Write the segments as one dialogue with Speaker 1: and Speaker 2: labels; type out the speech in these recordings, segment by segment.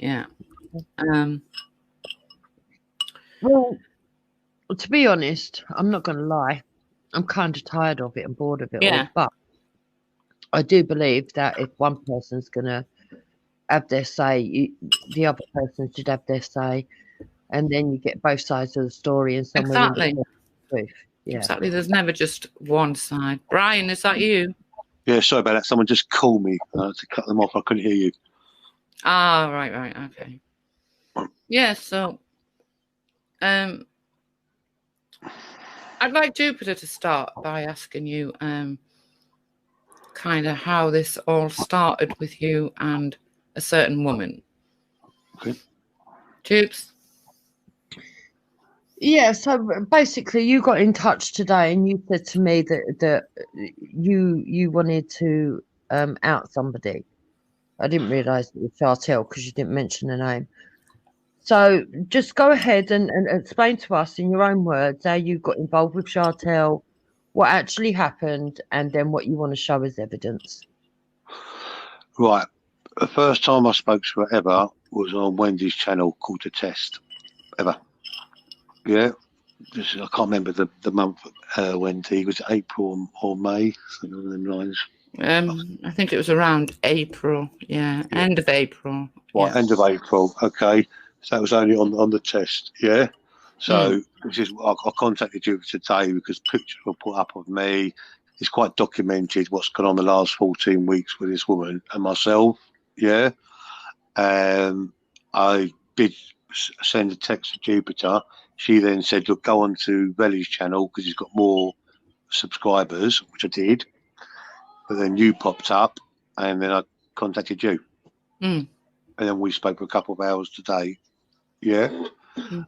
Speaker 1: Yeah.
Speaker 2: Well, to be honest, I'm not going to lie. I'm kind of tired of it and bored of it all. But I do believe that if one person's going to have their say, the other person should have their say. And then you get both sides of the story and somewhere in the truth. Yeah.
Speaker 1: Exactly. There's never just one side. Brian, is that you?
Speaker 3: Yeah, sorry about that. Someone just called me to cut them off. I couldn't hear you.
Speaker 1: Ah, right. Okay. Yeah, so I'd like Jupiter to start by asking you kind of how this all started with you and a certain woman.
Speaker 3: Okay.
Speaker 1: Jupes?
Speaker 2: Yeah, so basically you got in touch today and you said to me that you wanted to out somebody. I didn't realise it was Chartel because you didn't mention the name. So just go ahead and explain to us in your own words how you got involved with Chartel, what actually happened, and then what you want to show as evidence.
Speaker 3: Right. The first time I spoke to her ever was on Wendy's channel called The Test. Ever. Yeah. I can't remember the month, Wendy. Was it April or May? Something along them lines.
Speaker 1: I think it was around April. Yeah. End of April.
Speaker 3: Right,
Speaker 1: yeah.
Speaker 3: End of April. Okay. So that was only on the test, yeah? So I contacted you today because pictures were put up of me. It's quite documented what's gone on the last 14 weeks with this woman and myself, yeah? I did send a text to Jupiter. She then said, look, go on to Veli's channel because he's got more subscribers, which I did. But then you popped up and then I contacted you. And then we spoke for a couple of hours today. Yeah.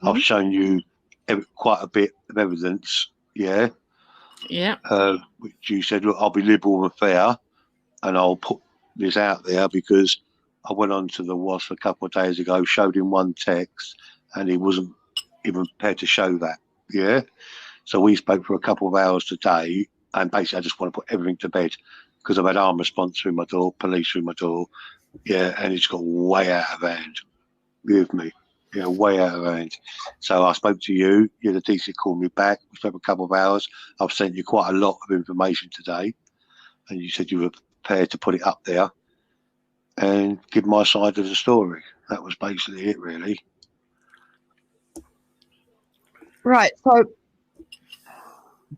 Speaker 3: I've shown you quite a bit of evidence. Yeah.
Speaker 1: Yeah.
Speaker 3: Which you said, look, I'll be liberal and fair and I'll put this out there because I went on to the WASP a couple of days ago, showed him one text and he wasn't even prepared to show that. Yeah. So we spoke for a couple of hours today and basically I just want to put everything to bed because I've had armed response through my door, police through my door. Yeah. And it's got way out of hand with me. Yeah, way out of range. So I spoke to you. You had a decent call me back. We spoke for a couple of hours. I've sent you quite a lot of information today. And you said you were prepared to put it up there and give my side of the story. That was basically it, really.
Speaker 2: Right. So,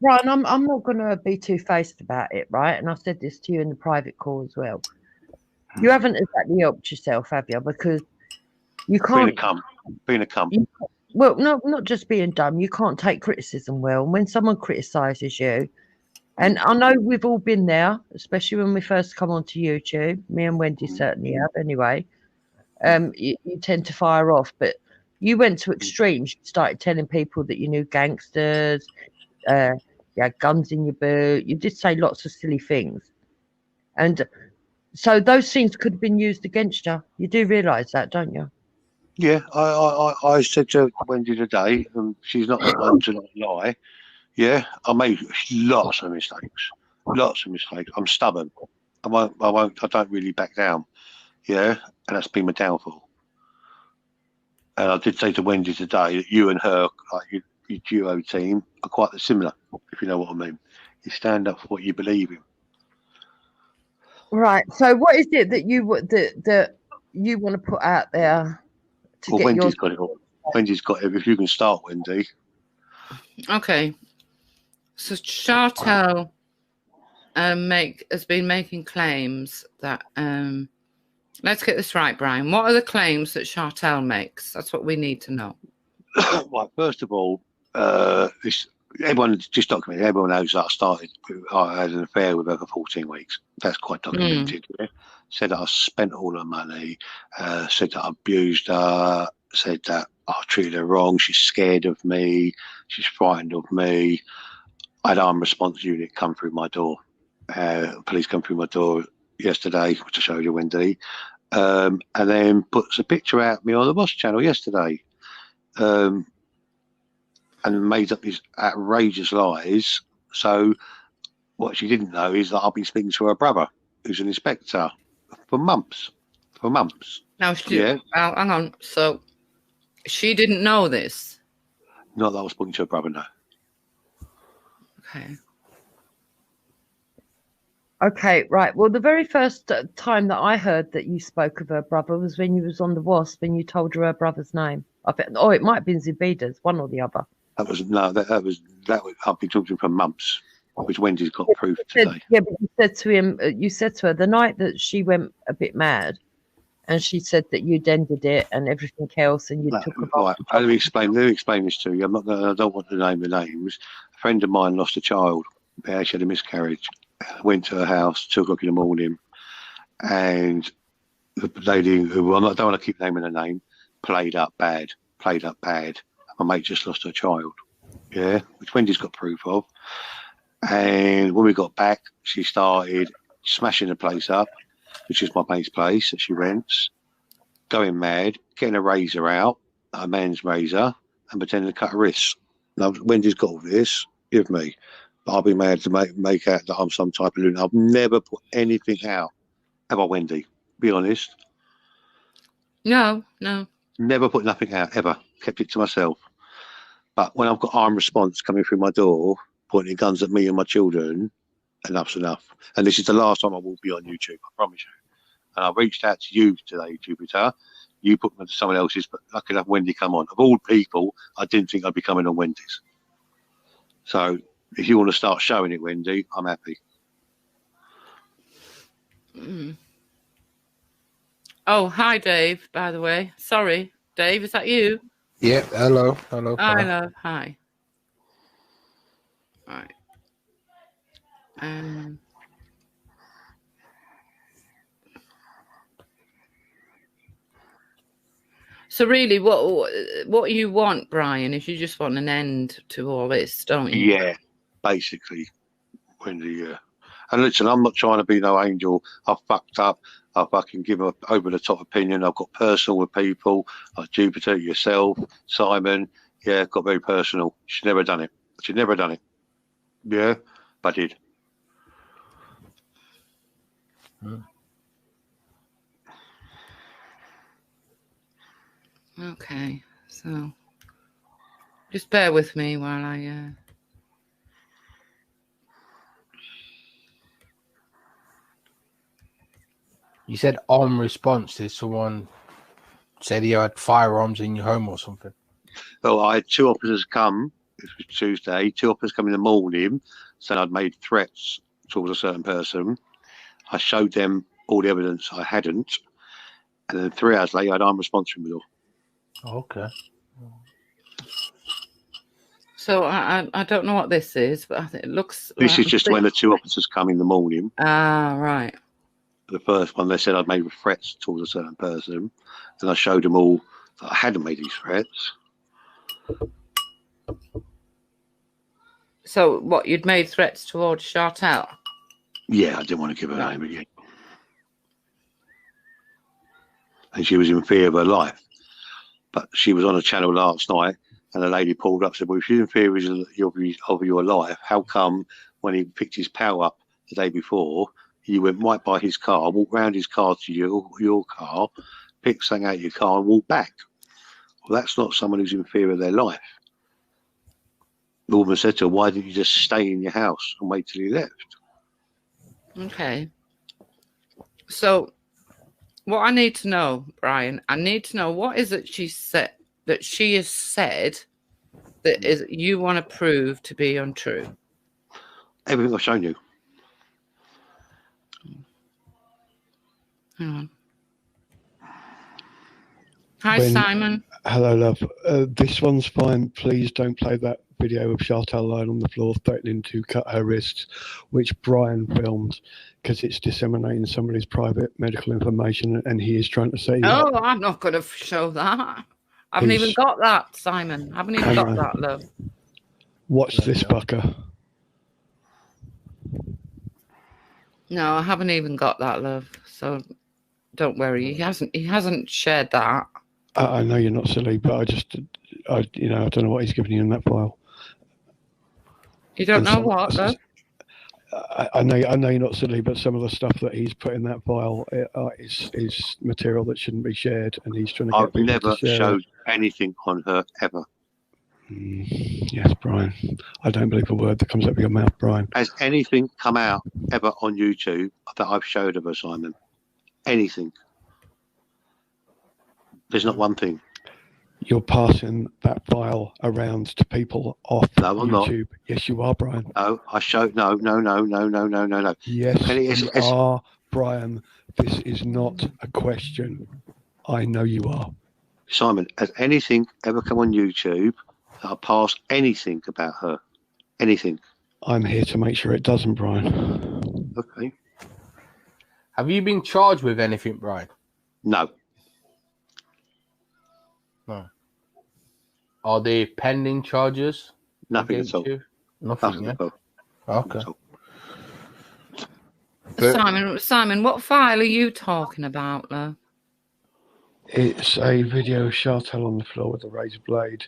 Speaker 2: Brian, I'm not going to be two-faced about it, right? And I said this to you in the private call as well. You haven't exactly helped yourself, have you? Because you can't...
Speaker 3: Being a cum.
Speaker 2: Well, no, not just being dumb. You can't take criticism well. And when someone criticises you, and I know we've all been there, especially when we first come onto YouTube. Me and Wendy certainly have anyway. You tend to fire off, but you went to extremes. You started telling people that you knew gangsters, you had guns in your boot. You did say lots of silly things. And so those things could have been used against you. You do realise that, don't you?
Speaker 3: Yeah, I said to Wendy today, and she's not the one to lie. Yeah, I made lots of mistakes. I'm stubborn. I don't really back down. Yeah, and that's been my downfall. And I did say to Wendy today that you and her, like your duo team, are quite similar, if you know what I mean. You stand up for what you believe in.
Speaker 2: Right. So what is it that you want to put out there?
Speaker 3: Well, Wendy's got it all. Wendy's got it. If you can start, Wendy.
Speaker 1: Okay. So Chartel has been making claims that let's get this right, Brian. What are the claims that Chartel makes? That's what we need to know.
Speaker 3: Right. First of all, everyone just documented. Everyone knows that I had an affair with her for 14 weeks. That's quite documented. Yeah? Said that I spent all her money, said that I abused her, said that I treated her wrong, she's scared of me, she's frightened of me. I had an armed response unit come through my door. Police come through my door yesterday, which I showed you, Wendy, and then puts a picture out of me on the Boss channel yesterday, and made up these outrageous lies. So what she didn't know is that I've been speaking to her brother, who's an inspector, for months.
Speaker 1: Now,
Speaker 3: Yeah.
Speaker 1: Well, hang on. So she didn't know this.
Speaker 3: Not that I was talking to her brother, no.
Speaker 1: Okay.
Speaker 2: Okay, right. Well, the very first time that I heard that you spoke of her brother was when you was on the Wasp and you told her brother's name. I think, oh, it might have been Zubida's, one or the other.
Speaker 3: That was I've been talking to him for months, which Wendy's got proof today.
Speaker 2: Yeah, but you said to her the night that she went a bit mad, and she said that you'd ended it and everything else, and you took her.
Speaker 3: Right. Let me explain this to you. I don't want to name the names. A friend of mine lost a child. She had a miscarriage. I went to her house 2:00 in the morning, and the lady who I don't want to keep naming her name played up bad. My mate just lost her child. Yeah, which Wendy's got proof of. And when we got back, she started smashing the place up, which is my mate's place that she rents, going mad, getting a razor out, a man's razor, and pretending to cut her wrists. Now, Wendy's got all this, give me. But I'll be mad to make out that I'm some type of lunatic. I've never put anything out. Have I, Wendy? Be honest.
Speaker 1: No.
Speaker 3: Never put nothing out, ever. Kept it to myself. But when I've got armed response coming through my door, pointing guns at me and my children, enough's enough. And this is the last time I will be on YouTube, I promise you. And I reached out to you today, Jupiter. You put me to someone else's, but lucky enough, Wendy come on. Of all people, I didn't think I'd be coming on Wendy's. So if you want to start showing it, Wendy, I'm happy.
Speaker 1: Oh, hi, Dave, by the way. Sorry, Dave, is that you?
Speaker 4: Yeah, hello.
Speaker 1: Hi, love. Hi. Right. So really, what you want, Brian, is you just want an end to all this, don't you?
Speaker 3: Yeah, basically, Wendy, yeah. And listen, I'm not trying to be no angel. I've fucked up. I fucking give an over-the-top opinion. I've got personal with people, like Jupiter, yourself, Simon. Yeah, got very personal. She's never done it. Yeah, but I did.
Speaker 1: Okay, so just bear with me while I...
Speaker 4: You said on response, did someone said you had firearms in your home or something?
Speaker 3: Well, I had 2 officers come. This was Tuesday. 2 officers come in the morning, saying I'd made threats towards a certain person. I showed them all the evidence I hadn't, and then 3 hours later, I had armed response from the door.
Speaker 4: Okay.
Speaker 1: So I don't know what this is, but I think it looks...
Speaker 3: This is just when the 2 officers come in the morning.
Speaker 1: Ah, right.
Speaker 3: The first one, they said I'd made threats towards a certain person, and I showed them all that I hadn't made these threats.
Speaker 1: So what, you'd made threats towards Chartel?
Speaker 3: Yeah, I didn't want to give her name again. And she was in fear of her life. But she was on a channel last night, and a lady pulled up and said, well, if she's in fear of your life, how come when he picked his pal up the day before, you went right by his car, walked round his car to your car, picked something out of your car and walked back? Well, that's not someone who's in fear of their life. The woman said to her, why didn't you just stay in your house and wait till he left?
Speaker 1: Okay. So what I need to know, Brian, I need to know what is it she has said that is you want to prove to be untrue.
Speaker 3: Everything I've shown you.
Speaker 1: Hang on. Hi, Simon.
Speaker 5: Hello, love. This one's fine. Please don't play that video of Chartel lying on the floor threatening to cut her wrists, which Brian filmed, because it's disseminating somebody's private medical information, and he is trying to say...
Speaker 1: Oh, I'm not going to show that. I haven't even got that, Simon. I haven't even got that, love.
Speaker 5: Watch this fucker.
Speaker 1: No, I haven't even got that, love. So don't worry. He hasn't shared that.
Speaker 5: I know you're not silly, but I don't know what he's giving you in that file.
Speaker 1: You don't know what, love?
Speaker 5: I know you're not silly, but some of the stuff that he's put in that file is material that shouldn't be shared, and he's trying to get
Speaker 3: I've
Speaker 5: people
Speaker 3: never
Speaker 5: to share
Speaker 3: showed
Speaker 5: it.
Speaker 3: anything on her ever.
Speaker 5: Yes, Brian. I don't believe a word that comes out of your mouth, Brian.
Speaker 3: Has anything come out ever on YouTube that I've showed of her, Simon? Anything? There's not one thing.
Speaker 5: You're passing that file around to people off
Speaker 3: No, I'm not.
Speaker 5: YouTube. Yes, you are, Brian.
Speaker 3: No, I showed. No.
Speaker 5: Yes,
Speaker 3: It's-
Speaker 5: you
Speaker 3: it's-
Speaker 5: are, Brian. This is not a question. I know you are.
Speaker 3: Simon, has anything ever come on YouTube that I passed anything about her? Anything?
Speaker 5: I'm here to make sure it doesn't, Brian.
Speaker 3: Okay.
Speaker 4: Have you been charged with anything, Brian?
Speaker 3: No.
Speaker 4: Are there pending charges?
Speaker 3: Nothing
Speaker 4: against
Speaker 3: at all.
Speaker 4: you? Nothing,
Speaker 3: Nothing
Speaker 4: yeah?
Speaker 3: at all.
Speaker 4: Okay.
Speaker 3: At all.
Speaker 4: But-
Speaker 1: Simon, what file are you talking about, love?
Speaker 5: It's a video of Chantal on the floor with a razor blade,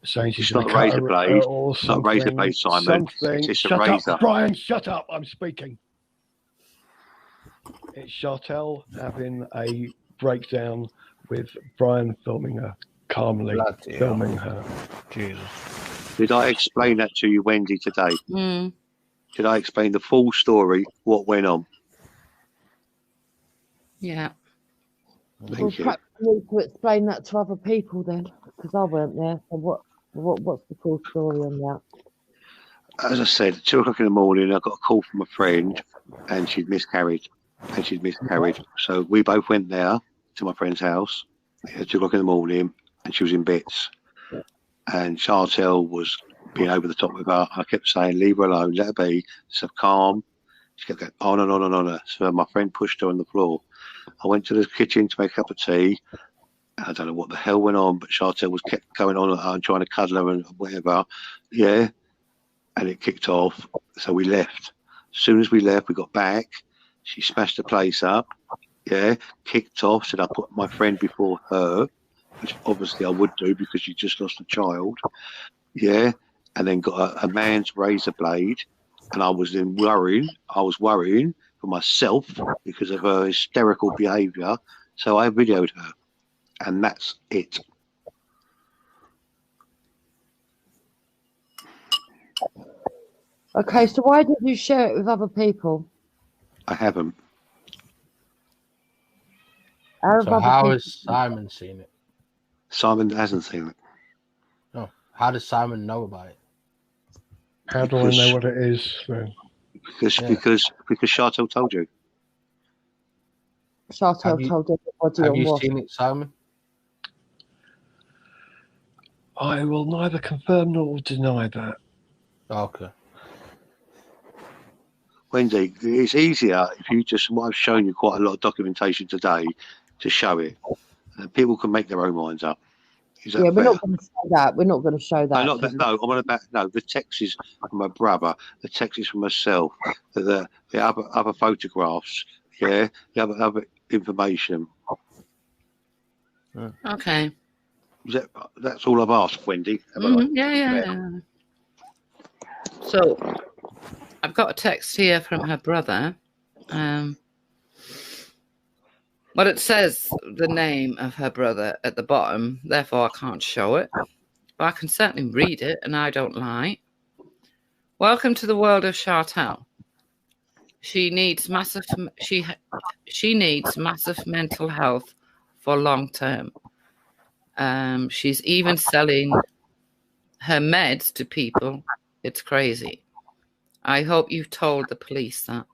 Speaker 5: saying she's
Speaker 3: It's
Speaker 5: going
Speaker 3: not
Speaker 5: to
Speaker 3: a
Speaker 5: cut
Speaker 3: razor
Speaker 5: her,
Speaker 3: blade.
Speaker 5: or
Speaker 3: It's not a razor
Speaker 5: something.
Speaker 3: blade, Simon.
Speaker 5: Something.
Speaker 3: It's a
Speaker 5: Shut
Speaker 3: razor.
Speaker 5: up, Brian. Shut up. I'm speaking. It's Chantal having a breakdown with Brian filming her, calmly
Speaker 4: Bloody
Speaker 5: filming her.
Speaker 4: Jesus.
Speaker 3: Did I explain that to you, Wendy, today?
Speaker 1: Mm.
Speaker 3: Did I explain the full story, what went on?
Speaker 1: Yeah.
Speaker 3: Thank you.
Speaker 2: Perhaps you need to explain that to other people then, because I weren't there. So what's the full story on that?
Speaker 3: As I said, 2:00 in the morning, I got a call from a friend, and she'd miscarried. So we both went there to my friend's house at 2:00 in the morning, and she was in bits. And Chantal was being over the top with her. I kept saying, "Leave her alone, let her be." So calm. She kept going on and on and on. So my friend pushed her on the floor. I went to the kitchen to make a cup of tea. I don't know what the hell went on, but Chantal was kept going on and trying to cuddle her and whatever. Yeah. And it kicked off. So we left. As soon as we left, we got back. She smashed the place up. Yeah. Kicked off. Said I put my friend before her, which obviously I would do because she just lost a child. Yeah. And then got a man's razor blade. And I was worrying for myself because of her hysterical behaviour. So I videoed her. And that's it.
Speaker 2: Okay, so why did you share it with other people?
Speaker 3: I haven't.
Speaker 4: So how has Simon seen it?
Speaker 3: Simon hasn't seen it.
Speaker 4: No. How does Simon know about it?
Speaker 5: How do I know what it is then?
Speaker 3: Because Chantal told you.
Speaker 2: Chantal
Speaker 4: Have you-
Speaker 2: told everybody
Speaker 4: Have
Speaker 2: on
Speaker 4: you
Speaker 2: what?
Speaker 4: seen it, Simon?
Speaker 5: I will neither confirm nor deny that.
Speaker 4: Okay.
Speaker 3: Wendy, it's easier if you just, what I've shown you quite a lot of documentation today to show it. And people can make their own minds up. Is that
Speaker 2: Yeah, we're
Speaker 3: fair?
Speaker 2: not going to say that. We're not going to show that.
Speaker 3: No, not that, no, I'm on about, no, the text is from my brother, the text is from myself, the other photographs, yeah, the other information.
Speaker 1: Okay.
Speaker 3: That's all I've asked, Wendy.
Speaker 1: Yeah. So I've got a text here from her brother. Well, it says the name of her brother at the bottom, therefore I can't show it. But I can certainly read it, and I don't lie. Welcome to the world of Chantal. She needs massive mental health for long term. She's even selling her meds to people. It's crazy. I hope you've told the police that.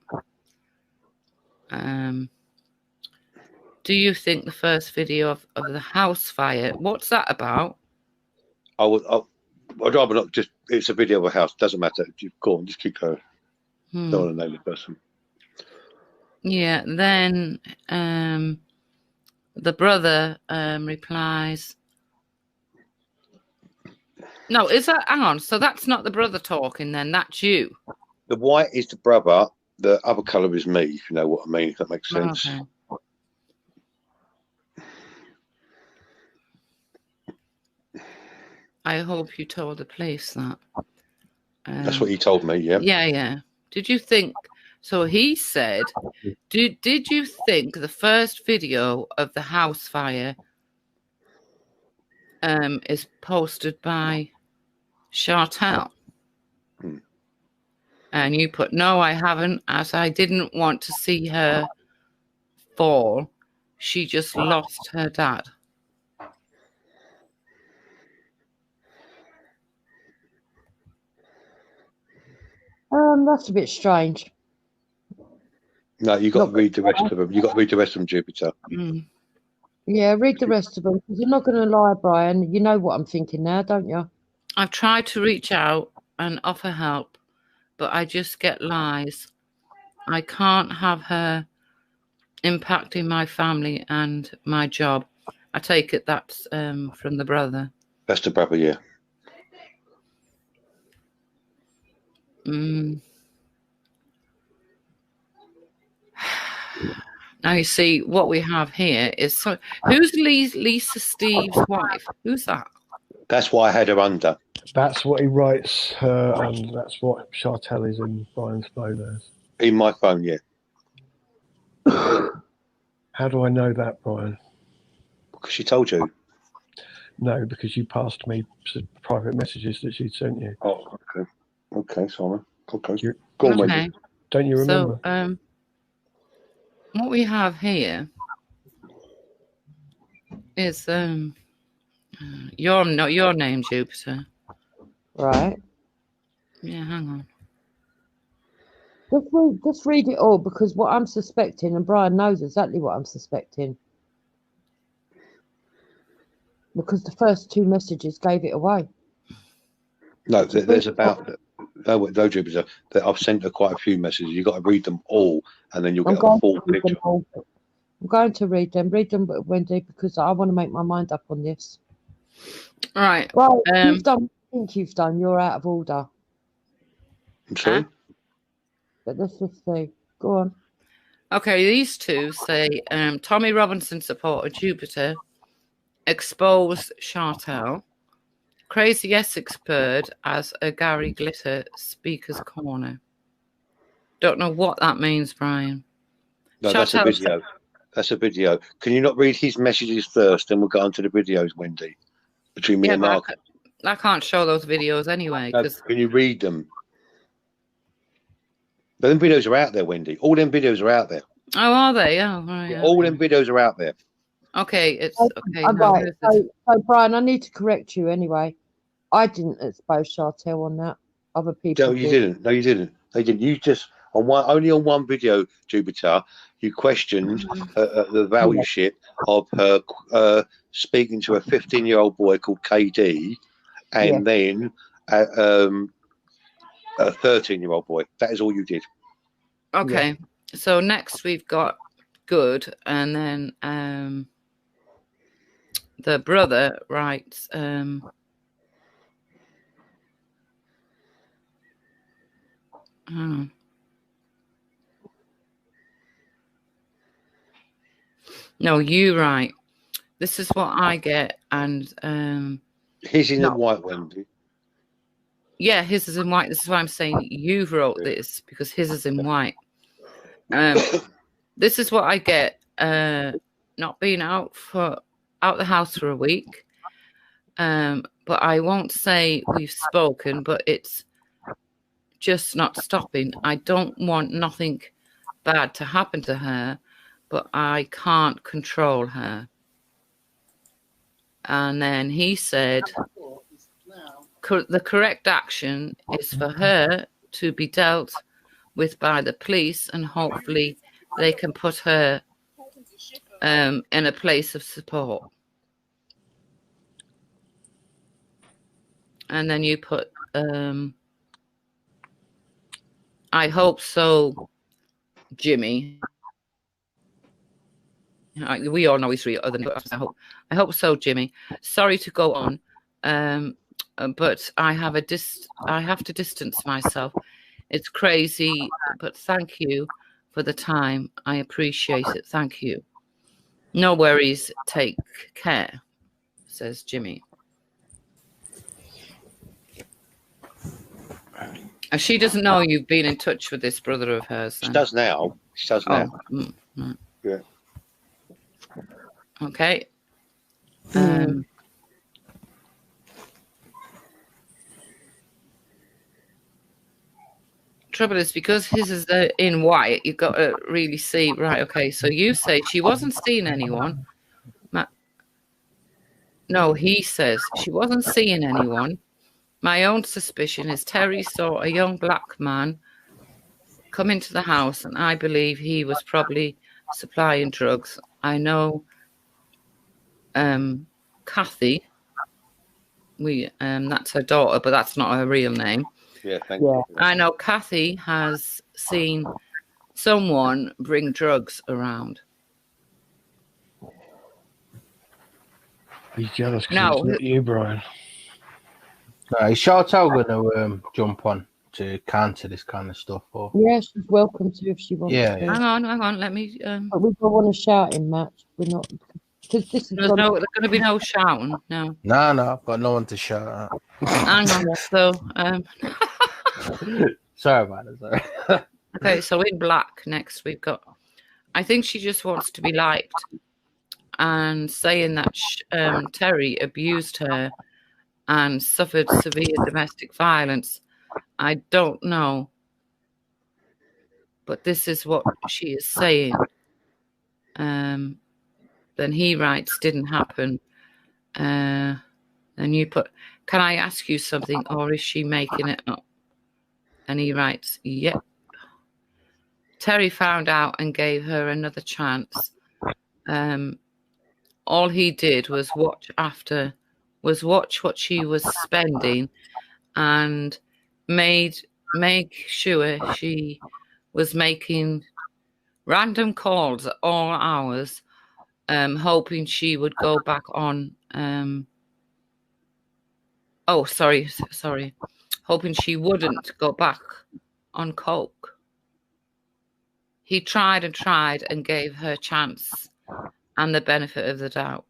Speaker 1: Do you think the first video of the house fire, what's that about?
Speaker 3: I'd rather not just, it's a video of a house, doesn't matter. Go on, just keep going. Don't want to name the person.
Speaker 1: Yeah, then the brother replies, no, is that, hang on, so that's not the brother talking then, that's you.
Speaker 3: The white is the brother, the other colour is me, if you know what I mean, if that makes sense.
Speaker 1: Okay. I hope you told the police that.
Speaker 3: That's what he told me, yeah.
Speaker 1: Yeah. Did you think? So he said, did you think the first video of the house fire is posted by Chartel? And you put, no, I haven't, as I didn't want to see her fall. She just lost her dad.
Speaker 2: That's a bit strange.
Speaker 3: No, you got to read the rest of them. You got to read the rest of them, Jupiter.
Speaker 2: Yeah, read the rest of them. Because you're not going to lie, Brian. You know what I'm thinking now, don't you?
Speaker 1: I've tried to reach out and offer help, but I just get lies. I can't have her impacting my family and my job. I take it that's from the brother.
Speaker 3: That's the brother, yeah.
Speaker 1: Now you see what we have here is who's Lisa Steve's wife? Who's that?
Speaker 3: That's why I had her under.
Speaker 5: That's what he writes her, and that's what Chartel is in Brian's phone as.
Speaker 3: In my phone, yeah.
Speaker 5: How do I know that, Brian?
Speaker 3: Because she told you.
Speaker 5: No, because you passed me private messages that she'd sent you.
Speaker 3: Oh, okay. Okay, Simon. Okay.
Speaker 5: Go
Speaker 3: on,
Speaker 1: Okay.
Speaker 5: Don't you remember?
Speaker 1: So, what we have here is your name, Jupiter.
Speaker 2: Right.
Speaker 1: Yeah, hang on.
Speaker 2: Just read it all, because what I'm suspecting, and Brian knows exactly what I'm suspecting, because the first two messages gave it away.
Speaker 3: No, there's about no, Jupiter. I've sent her quite a few messages. You've got to read them all, and then you'll get a full picture.
Speaker 2: I'm going to read them. Read them, Wendy, because I want to make my mind up on this.
Speaker 1: Right.
Speaker 2: Well, you've done what I think you've done. You're out of order.
Speaker 3: I'm sorry?
Speaker 2: But let's just see. Go on.
Speaker 1: Okay, these two say Tommy Robinson supporter Jupiter exposed Chartel. Crazy Essex bird as a Gary Glitter speaker's corner. Don't know what that means, Brian.
Speaker 3: No, that's a video. That's a video. Can you not read his messages first, then we'll go on to the videos, Wendy? Between me and Mark.
Speaker 1: I can't show those videos anyway.
Speaker 3: No, can you read them? But them videos are out there, Wendy. All them videos are out there.
Speaker 1: Oh, are they? Oh, right.
Speaker 3: Yeah, all them videos are out there.
Speaker 1: Okay, it's okay.
Speaker 2: Right. So, Brian, I need to correct you anyway. I didn't expose Chartel on that. Other people.
Speaker 3: No, you didn't. No, you didn't. They didn't. You just only on one video, Jupiter. You questioned the valueship of her speaking to a 15-year-old boy called KD, and then a 13-year-old boy. That is all you did.
Speaker 1: Okay. Yeah. So next we've got Good, and then the brother writes. No, you right. This is what I get, and
Speaker 3: his in white, Wendy.
Speaker 1: Yeah, his is in white. This is why I'm saying you wrote this, because his is in white. This is what I get. Not being out the house for a week. But I won't say we've spoken, but it's just not stopping. I don't want nothing bad to happen to her, but I can't control her. And then he said the correct action is for her to be dealt with by the police, and hopefully they can put her in a place of support. And then you put, I hope so, Jimmy. We all know he's real. Other than I hope so, Jimmy. Sorry to go on, but I have to distance myself. It's crazy, but thank you for the time. I appreciate it. Thank you. No worries. Take care, says Jimmy. She doesn't know you've been in touch with this brother of hers.
Speaker 3: She
Speaker 1: Then.
Speaker 3: does now. She does now.
Speaker 1: Right.
Speaker 3: Yeah.
Speaker 1: Okay. Trouble is, because his is in white, you've got to really see. Right, okay, so you say she wasn't seeing anyone. No, he says she wasn't seeing anyone. My own suspicion is Terry saw a young black man come into the house, and I believe he was probably supplying drugs. I know Kathy, that's her daughter, but that's not her real name.
Speaker 3: Yeah, thank you.
Speaker 1: I know Kathy has seen someone bring drugs around.
Speaker 5: He's jealous
Speaker 1: No.
Speaker 5: because it's not you, Brian.
Speaker 4: Is Chantal going to jump on to counter this kind of stuff? Or
Speaker 2: Yeah, she's welcome to if she wants
Speaker 4: Yeah.
Speaker 2: to.
Speaker 1: Hang on. Let me.
Speaker 2: But we don't want a shouting match. We're not, because this is
Speaker 1: There's going to be no shouting. No.
Speaker 4: No, I've got no one to shout at.
Speaker 1: Hang on. So,
Speaker 4: Sorry about it. Sorry.
Speaker 1: okay. So in black next, we've got. I think she just wants to be liked, and saying that Terry abused her and suffered severe domestic violence. I don't know, but this is what she is saying. Then he writes, didn't happen. Then you put, can I ask you something, or is she making it up? And he writes, yep. Terry found out and gave her another chance. All he did was watch what she was spending and make sure she was making random calls at all hours, hoping she would go back on. Hoping she wouldn't go back on coke. He tried and gave her a chance and the benefit of the doubt.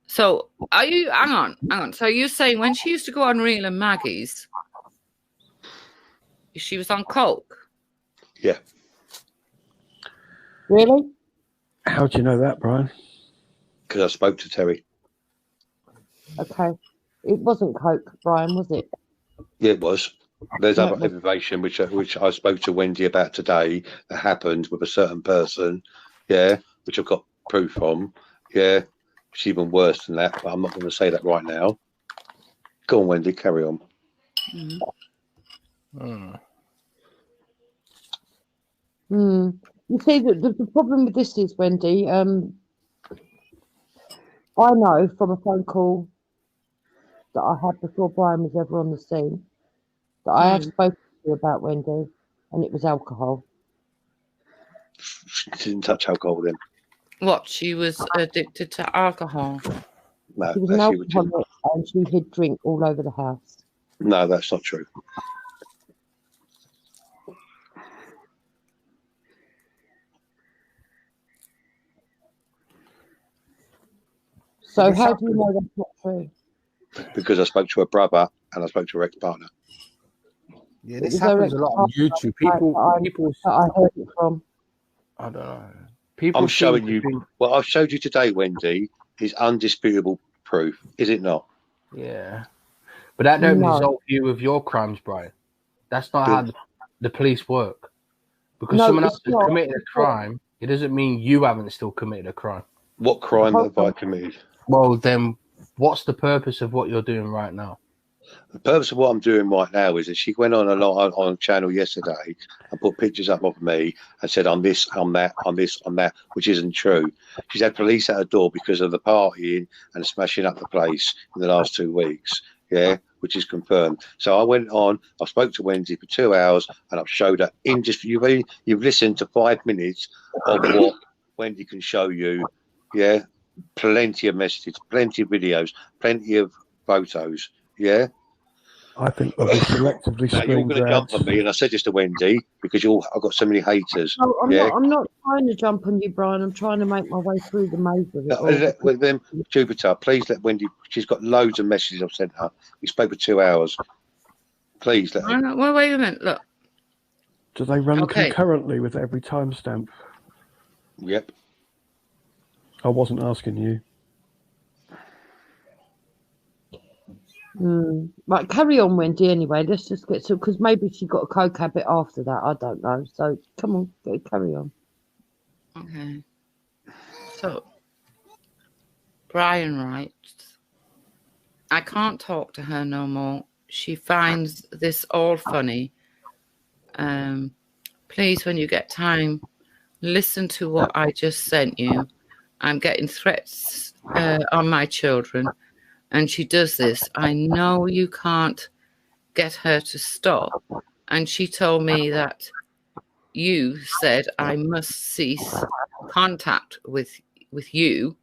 Speaker 1: So are you, hang on. So you're saying when she used to go on Real and Maggie's, she was on coke?
Speaker 3: Yeah.
Speaker 2: Really?
Speaker 5: How do you know that, Brian?
Speaker 3: Because I spoke to Terry.
Speaker 2: Okay. It wasn't coke, Brian, was it?
Speaker 3: Yeah, it was. There's other information which I spoke to Wendy about today that happened with a certain person, yeah, which I've got proof from, yeah. It's even worse than that, but I'm not going to say that right now. Go on, Wendy, carry on.
Speaker 2: You see, the problem with this is, Wendy, I know from a phone call that I had before Brian was ever on the scene that I have spoken to you about Wendy, and it was alcohol.
Speaker 3: She didn't touch alcohol then.
Speaker 1: What, she was addicted to alcohol?
Speaker 3: No,
Speaker 2: She was an alcoholic and she hid drink all over the house.
Speaker 3: No, that's not true.
Speaker 2: So how do you know that's not true?
Speaker 3: Because I spoke to her brother and I spoke to her ex-partner.
Speaker 4: Yeah, this happens a lot on YouTube. People,
Speaker 2: I heard it from.
Speaker 4: I don't know. People.
Speaker 3: I'm showing you what I've showed you today, Wendy, is undisputable proof, is it not?
Speaker 4: Yeah, but that don't resolve you of your crimes, Brian. That's not how the police work. Because someone else has committed a crime, it doesn't mean you haven't still committed a crime.
Speaker 3: What crime have I committed?
Speaker 4: Well, then, what's the purpose of what you're doing right now?
Speaker 3: The purpose of what I'm doing right now is that she went on a channel yesterday and put pictures up of me and said, I'm this, I'm that, I'm this, I'm that, which isn't true. She's had police at her door because of the partying and smashing up the place in the last 2 weeks, yeah, which is confirmed. So I went on, I spoke to Wendy for 2 hours and I've showed her, you've listened to 5 minutes of what Wendy can show you, yeah, plenty of messages, plenty of videos, plenty of photos, yeah.
Speaker 5: I think they'll be selectively
Speaker 3: You're
Speaker 5: screen
Speaker 3: going to jump
Speaker 5: grabs.
Speaker 3: on me, and I said this to Wendy because I've got so many haters.
Speaker 2: No,
Speaker 3: yeah?
Speaker 2: I'm not trying to jump on you, Brian. I'm trying to make my way through the maze of it all.
Speaker 3: With them, Jupiter, please let Wendy. She's got loads of messages I've sent her. We spoke for 2 hours. Please.
Speaker 1: Well, wait a minute. Look.
Speaker 5: Do they run concurrently with every timestamp?
Speaker 3: Yep.
Speaker 5: I wasn't asking you.
Speaker 2: Right, carry on, Wendy. Anyway, let's just get to, because maybe she got a coke habit after that. I don't know. So come on, carry on.
Speaker 1: Okay. So Brian writes, I can't talk to her no more. She finds this all funny. Please, when you get time, listen to what I just sent you. I'm getting threats on my children, and she does this. I know you can't get her to stop. And she told me that you said I must cease contact with you,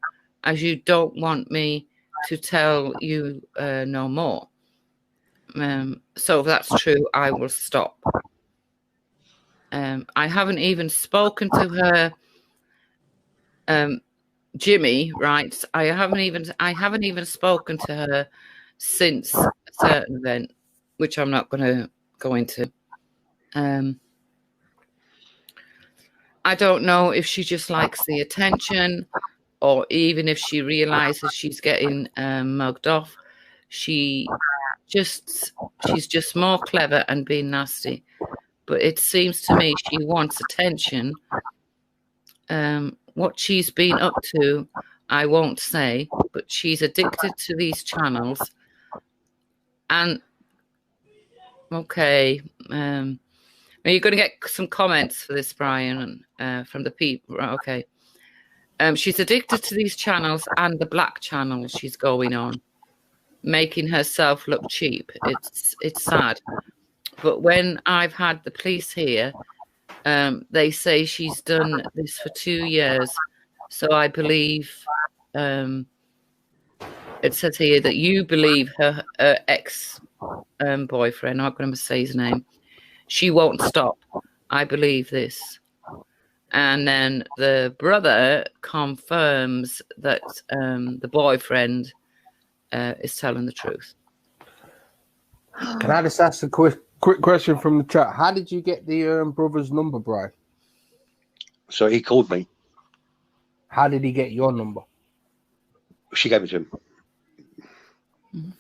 Speaker 1: as you don't want me to tell you no more. So if that's true, I will stop. I haven't even spoken to her. Jimmy writes, I haven't even spoken to her since a certain event, which I'm not going to go into. I don't know if she just likes the attention, or even if she realizes she's getting mugged off. She's just more clever and being nasty. But it seems to me she wants attention. What she's been up to, I won't say, but she's addicted to these channels. And okay, are you going to get some comments for this, Brian, from the people? Okay. She's addicted to these channels and the black channels she's going on, making herself look cheap. It's sad. But when I've had the police here, they say she's done this for 2 years. So I believe it says here that you believe her ex-boyfriend, I'm not going to say his name, she won't stop. I believe this. And then the brother confirms that the boyfriend is telling the truth.
Speaker 4: Can I just ask a quick question from the chat? How did you get the brother's number, Brian?
Speaker 3: So he called me.
Speaker 4: How did he get your number?
Speaker 3: She gave it to him.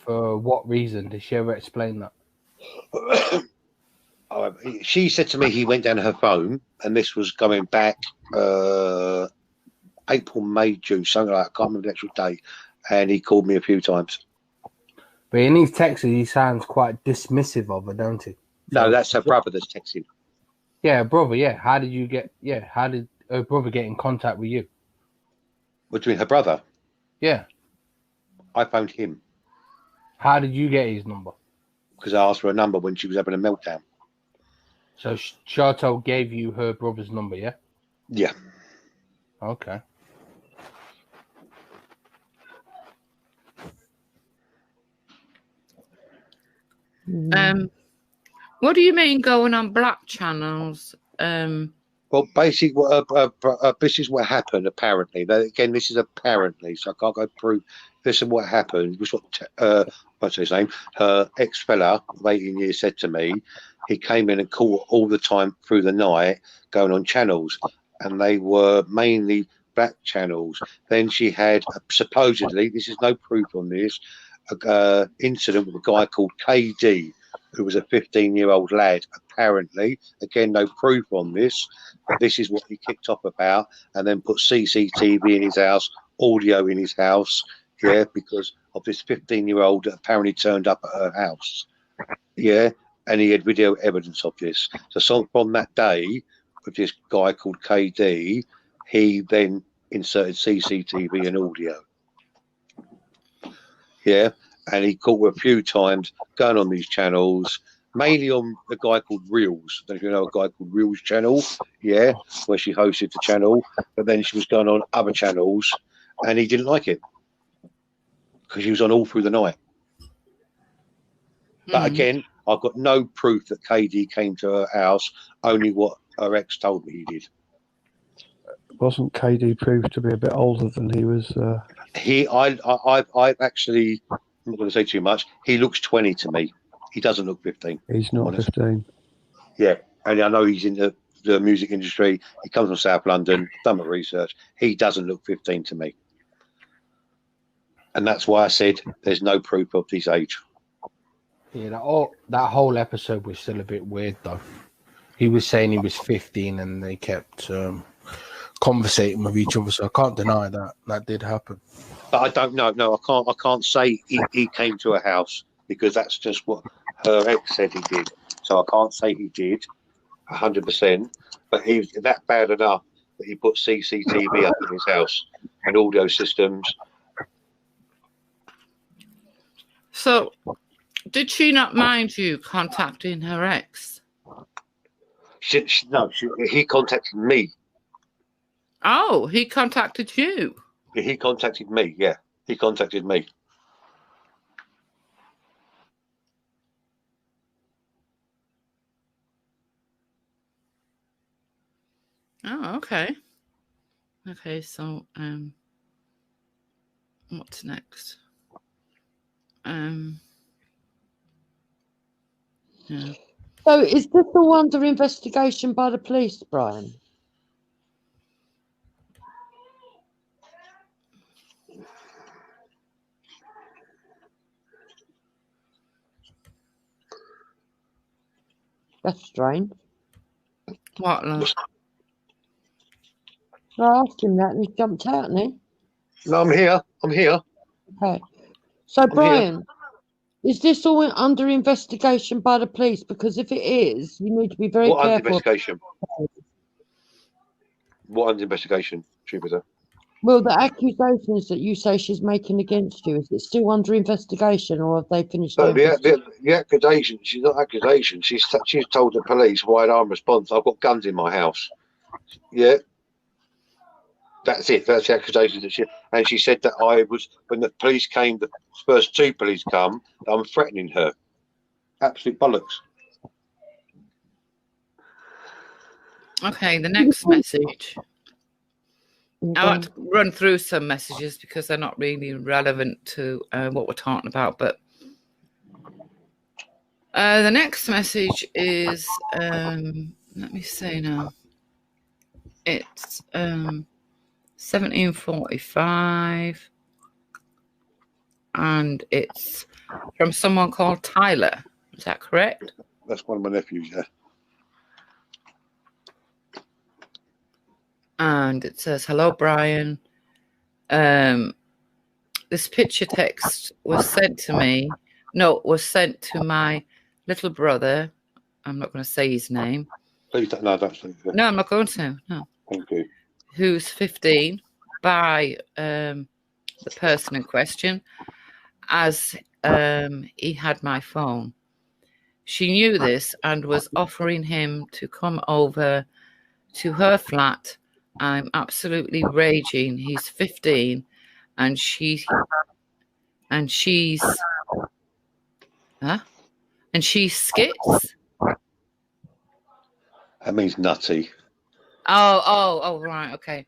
Speaker 4: For what reason? Did she ever explain that?
Speaker 3: She said to me he went down her phone, and this was going back April, May, June, something like that. I can't remember the actual date. And he called me a few times.
Speaker 4: But in his texts, he sounds quite dismissive of her, don't he?
Speaker 3: No, that's her brother that's texting.
Speaker 4: Yeah, brother, yeah. How did her brother get in contact with you?
Speaker 3: What do you mean, her brother?
Speaker 4: Yeah.
Speaker 3: I phoned him.
Speaker 4: How did you get his number?
Speaker 3: Because I asked for a number when she was having a meltdown.
Speaker 4: So Chartel gave you her brother's number, yeah?
Speaker 3: Yeah.
Speaker 4: Okay.
Speaker 1: What do you mean going on black channels?
Speaker 3: Well, basically, this is what happened, apparently. Again, this is apparently, so I can't go prove this is what happened. It was what, what's his name? Her ex-fella of 18 years said to me, he came in and called all the time through the night going on channels, and they were mainly black channels. Then she had, supposedly, this is no proof on this, incident with a guy called KD, who was a 15-year-old lad, apparently. Again, no proof on this, but this is what he kicked off about, and then put CCTV in his house, audio in his house, yeah, because of this 15-year-old that apparently turned up at her house, yeah, and he had video evidence of this. So from that day, with this guy called KD, he then inserted CCTV and audio. Yeah, and he caught her a few times going on these channels, mainly on a guy called Reels. I don't know if you know a guy called Reels channel, yeah, where she hosted the channel, but then she was going on other channels, and he didn't like it because she was on all through the night. But again, I've got no proof that KD came to her house, only what her ex told me he did.
Speaker 5: Wasn't KD proved to be a bit older than he was?
Speaker 3: I actually, I'm not going to say too much. He looks 20 to me. He doesn't look 15.
Speaker 5: He's not 15.
Speaker 3: Yeah, and I know he's in the music industry. He comes from South London. Done my research. He doesn't look 15 to me, and that's why I said there's no proof of his age.
Speaker 4: Yeah, that whole episode was still a bit weird though. He was saying he was 15, and they kept conversating with each other. So I can't deny that did happen.
Speaker 3: But I don't know. No, I can't say he came to a house because that's just what her ex said he did. So I can't say he did 100%. But he was that bad enough that he put CCTV up in his house and audio systems.
Speaker 1: So, did she not mind you contacting her ex?
Speaker 3: He contacted me.
Speaker 1: Oh, he contacted you.
Speaker 3: He contacted me. Yeah, he contacted me.
Speaker 1: Oh, okay. Okay, so what's next? Yeah.
Speaker 2: So is this all under investigation by the police, Brian? That's strange.
Speaker 1: What, love?
Speaker 2: I asked him that and he jumped out, didn't he?
Speaker 3: No, I'm here.
Speaker 2: Okay. So, Brian, is this all under investigation by the police? Because if it is, you need to be very
Speaker 3: What under
Speaker 2: careful.
Speaker 3: investigation? What under investigation, Jupiter?
Speaker 2: Well, the accusations that you say she's making against you, is it still under investigation or have they finished?
Speaker 3: No, the accusation, she's not accusation. She's told the police wide arm response. I've got guns in my house. Yeah. That's it. That's the accusation that she said that I was, when the police came, the first two police come, I'm threatening her. Absolute bollocks.
Speaker 1: Okay, the next message. I want to run through some messages because they're not really relevant to what we're talking about. But the next message is, let me see now. It's 1745, and it's from someone called Tyler. Is that correct?
Speaker 3: That's one of my nephews, yeah.
Speaker 1: And it says, "Hello, Brian. This picture text was sent to me. No, it was sent to my little brother. I'm not going to say his name.
Speaker 3: Please don't. No, don't say that.
Speaker 1: No, I'm not going to. No.
Speaker 3: Thank you.
Speaker 1: Who's 15 by the person in question, as he had my phone. She knew this and was offering him to come over to her flat. I'm absolutely raging. He's 15 and she's skits.
Speaker 3: That means nutty.
Speaker 1: Oh, right, okay.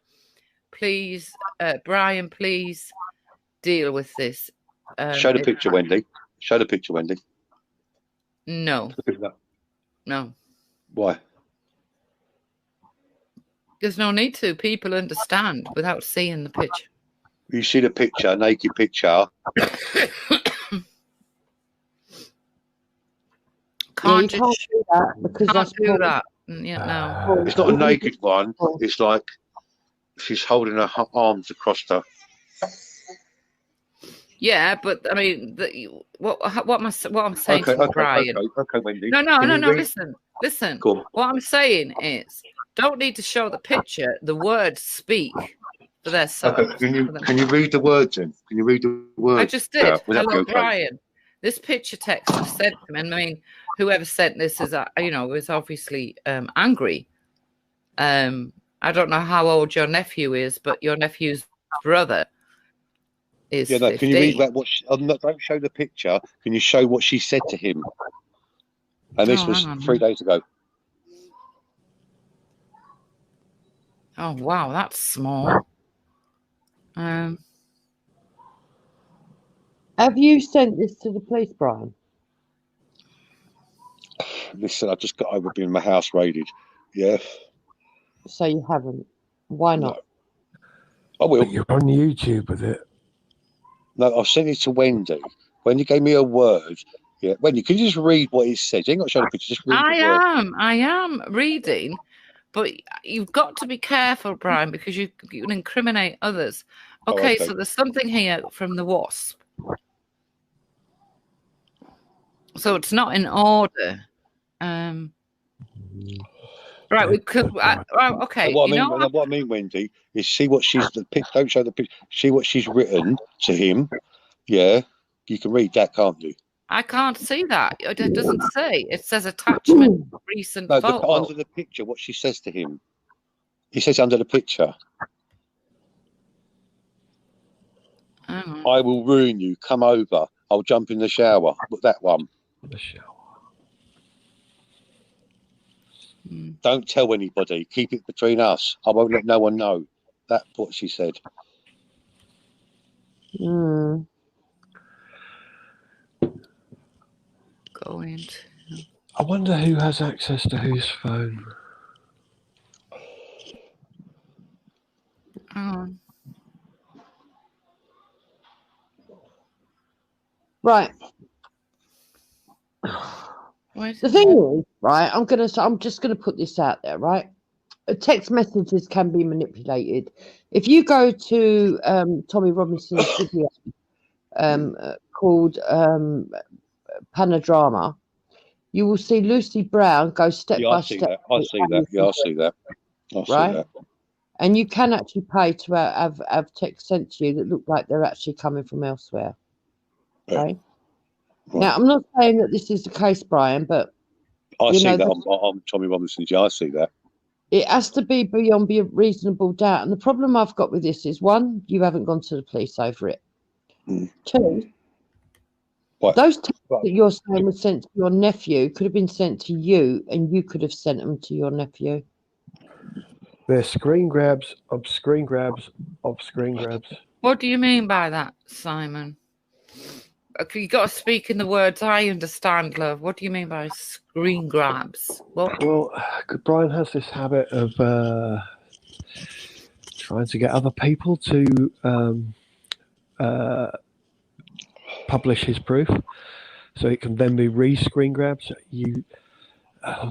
Speaker 1: Please, Brian, please deal with this.
Speaker 3: Show the picture, Wendy. Show the picture, Wendy.
Speaker 1: No. No.
Speaker 3: Why?
Speaker 1: There's no need to. People understand without seeing the picture.
Speaker 3: You see the picture, naked picture.
Speaker 1: Can't
Speaker 2: do that because
Speaker 1: can't do that. Yeah, no.
Speaker 3: It's not a naked one. It's like she's holding her arms across her.
Speaker 1: Yeah, but I mean, what I'm saying to Brian.
Speaker 3: Okay, Wendy.
Speaker 1: No. Listen.
Speaker 3: Cool.
Speaker 1: What I'm saying is, don't need to show the picture. The words speak for their self.
Speaker 3: Okay, can you read the words in? Can you read the words?
Speaker 1: I just did. Hello, Brian. This picture text was sent to him. I mean, whoever sent this is, was obviously angry. I don't know how old your nephew is, but your nephew's brother is 15.
Speaker 3: Can you read that? Don't show the picture. Can you show what she said to him? And this was 3 days ago.
Speaker 1: Oh, wow, that's small.
Speaker 2: Have you sent this to the police, Brian?
Speaker 3: Listen, I just got over being my house raided. Yeah.
Speaker 2: So you haven't. Why not?
Speaker 3: No. I will.
Speaker 5: But you're on YouTube with it.
Speaker 3: No, I've sent it to Wendy. Wendy gave me a word. Yeah, Wendy, can you just read what it says? You ain't got to show the picture, just read
Speaker 1: I am reading, but you've got to be careful, Brian, because you can incriminate others. Okay, so there's something here from the Wasp. So it's not in order. Right, we could. Okay.
Speaker 3: What I mean, Wendy, is see what don't show the picture. See what she's written to him. Yeah, you can read that, can't you?
Speaker 1: I can't see that. It doesn't say. It says attachment recent photo.
Speaker 3: No, under the picture, what she says to him. He says under the picture. I will ruin you. Come over. I'll jump in the shower. Look, that one.
Speaker 5: The shower.
Speaker 3: Don't tell anybody. Keep it between us. I won't let no one know. That's what she said.
Speaker 1: Go into.
Speaker 5: I wonder who has access to whose phone.
Speaker 2: Right. The thing is, right, I'm just gonna put this out there, right? Text messages can be manipulated. If you go to Tommy Robinson's video called Panodrama, you will see Lucy Brown go step by step.
Speaker 3: I see that. Yeah, I see that.
Speaker 2: Right? And you can actually pay to have text sent to you that look like they're actually coming from elsewhere. Okay. Right. Now, I'm not saying that this is the case, Brian, but
Speaker 3: I see that on Tommy Robinson's. Yeah, I see that.
Speaker 2: It has to be beyond a reasonable doubt. And the problem I've got with this is, one, you haven't gone to the police over it. Two, those texts that you're saying were sent to your nephew could have been sent to you, and you could have sent them to your nephew.
Speaker 5: They're screen grabs of screen grabs of screen grabs.
Speaker 1: What do you mean by that, Simon? You got to speak in the words I understand, love. What do you mean by screen grabs? What?
Speaker 5: Well, Brian has this habit of trying to get other people to publish his proof, so it can then be re-screen grabs.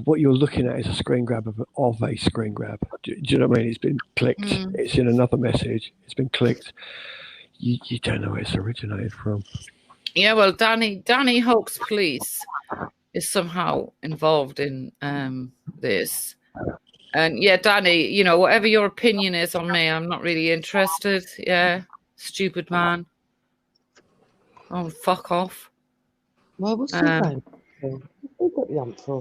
Speaker 5: What you're looking at is a screen grab of a screen grab. Do you know what I mean? It's been clicked. It's in another message. It's been clicked. You don't know where it's originated from.
Speaker 1: Yeah, well, Danny Hope's police is somehow involved in this. And yeah, Danny, whatever your opinion is on me, I'm not really interested. Yeah, stupid man. Oh, fuck off.
Speaker 2: Well, what's he going for? Who got the answer?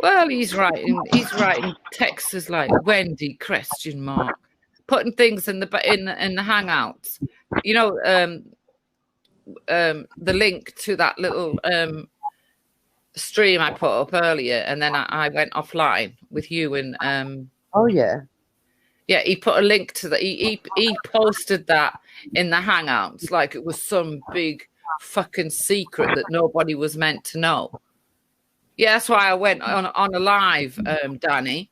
Speaker 1: Well, he's writing texts like Wendy ? Putting things in the Hangouts. The link to that little stream I put up earlier, and then I went offline with you and he put a link to that. He posted that in the Hangouts like it was some big fucking secret that nobody was meant to know. Yeah, that's why I went on a live, Danny.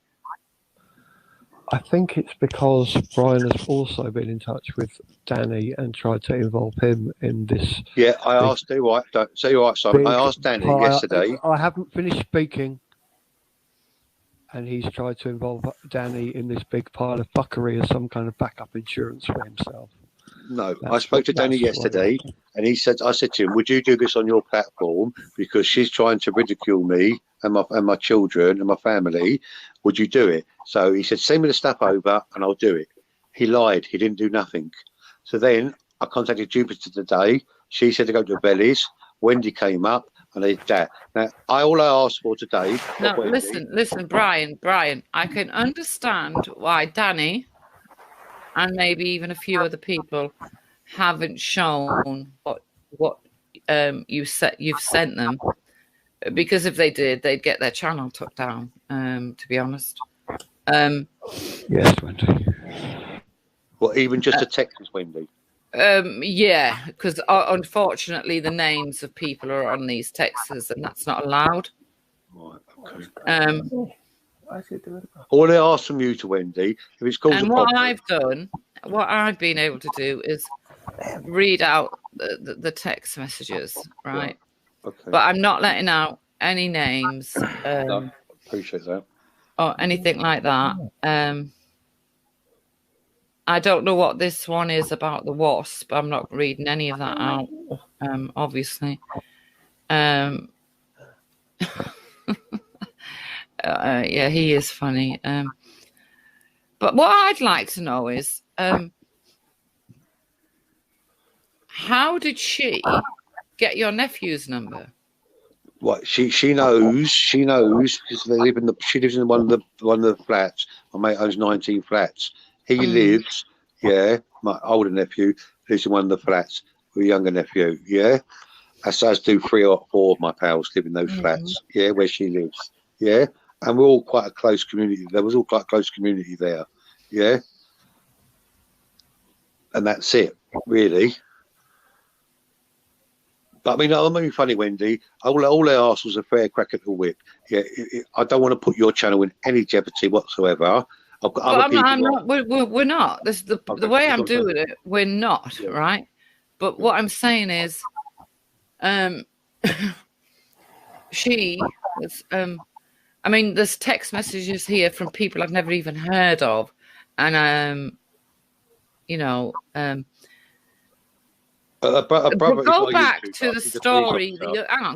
Speaker 5: I think it's because Brian has also been in touch with Danny and tried to involve him in this.
Speaker 3: Yeah, I asked you right. So you're right, Simon. I asked Danny yesterday.
Speaker 5: I haven't finished speaking, and he's tried to involve Danny in this big pile of fuckery as some kind of backup insurance for himself.
Speaker 3: No, I spoke to Danny yesterday, and I said to him, "Would you do this on your platform? Because she's trying to ridicule me and my children and my family. Would you do it?" So he said, "Send me the stuff over, and I'll do it." He lied. He didn't do nothing. So then I contacted Jupiter today. She said to go to Belly's. Wendy came up, and they did that. Now, all I asked for today.
Speaker 1: No, listen, Brian. I can understand why Danny and maybe even a few other people haven't shown what you've sent them, because if they did, they'd get their channel took down. To be honest.
Speaker 5: Yes, Wendy.
Speaker 3: Well, even just a text, Wendy.
Speaker 1: Yeah, because unfortunately the names of people are on these texts, and that's not allowed.
Speaker 3: Right, okay. All I ask from you to Wendy, if it's caused
Speaker 1: and
Speaker 3: a problem,
Speaker 1: what I've been able to do is read out the text messages, right?
Speaker 3: Okay.
Speaker 1: But I'm not letting out any names.
Speaker 3: No, appreciate that.
Speaker 1: Or anything like that. I don't know what this one is about the wasp. I'm not reading any of that out, obviously. Yeah, he is funny. But what I'd like to know is, how did she get your nephew's number?
Speaker 3: What she knows because they live she lives in one of the flats. My mate owns 19 flats. He lives, my older nephew lives in one of the flats with a younger nephew, as do 3 or 4 of my pals live in those flats, where she lives, and we're all quite a close community. There was all quite a close community there, and that's it, really. But I mean, I'm not being funny, Wendy. All I asked was a fair crack at the whip. I don't want to put your channel in any jeopardy whatsoever. I've got other people.
Speaker 1: I'm not. We're not. This the way I'm doing it. We're not, right? But what I'm saying is, she was. I mean, there's text messages here from people I've never even heard of, and go back to the story.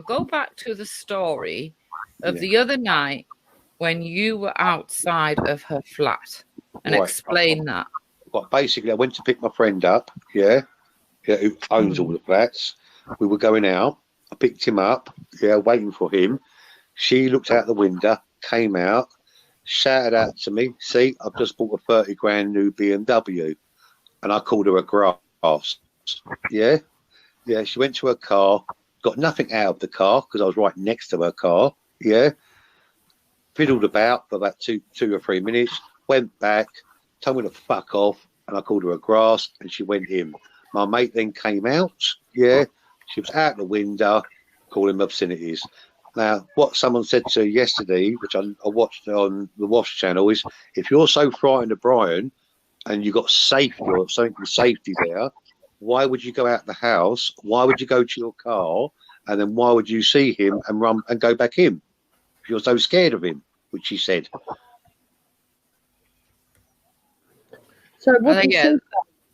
Speaker 1: Go back to the story of the other night when you were outside of her flat, and explain that.
Speaker 3: Well, basically, I went to pick my friend up. Who owns all the flats. We were going out. I picked him up. Waiting for him. She looked out the window, came out, shouted out to me. See, I've just bought a 30 grand new BMW, and I called her a grass. She went to her car, got nothing out of the car because I was right next to her car. Fiddled about for about two or 3 minutes, went back, told me to fuck off, and I called her a grass, and she went in. My mate then came out. She was out the window, calling obscenities. Now, what someone said to her yesterday, which I watched on the Wash channel, is if you're so frightened of Brian and you've got safety or something with safety there, why would you go out the house? Why would you go to your car? And then why would you see him and run and go back in? If you're so scared of him, which she said.
Speaker 2: So what did she say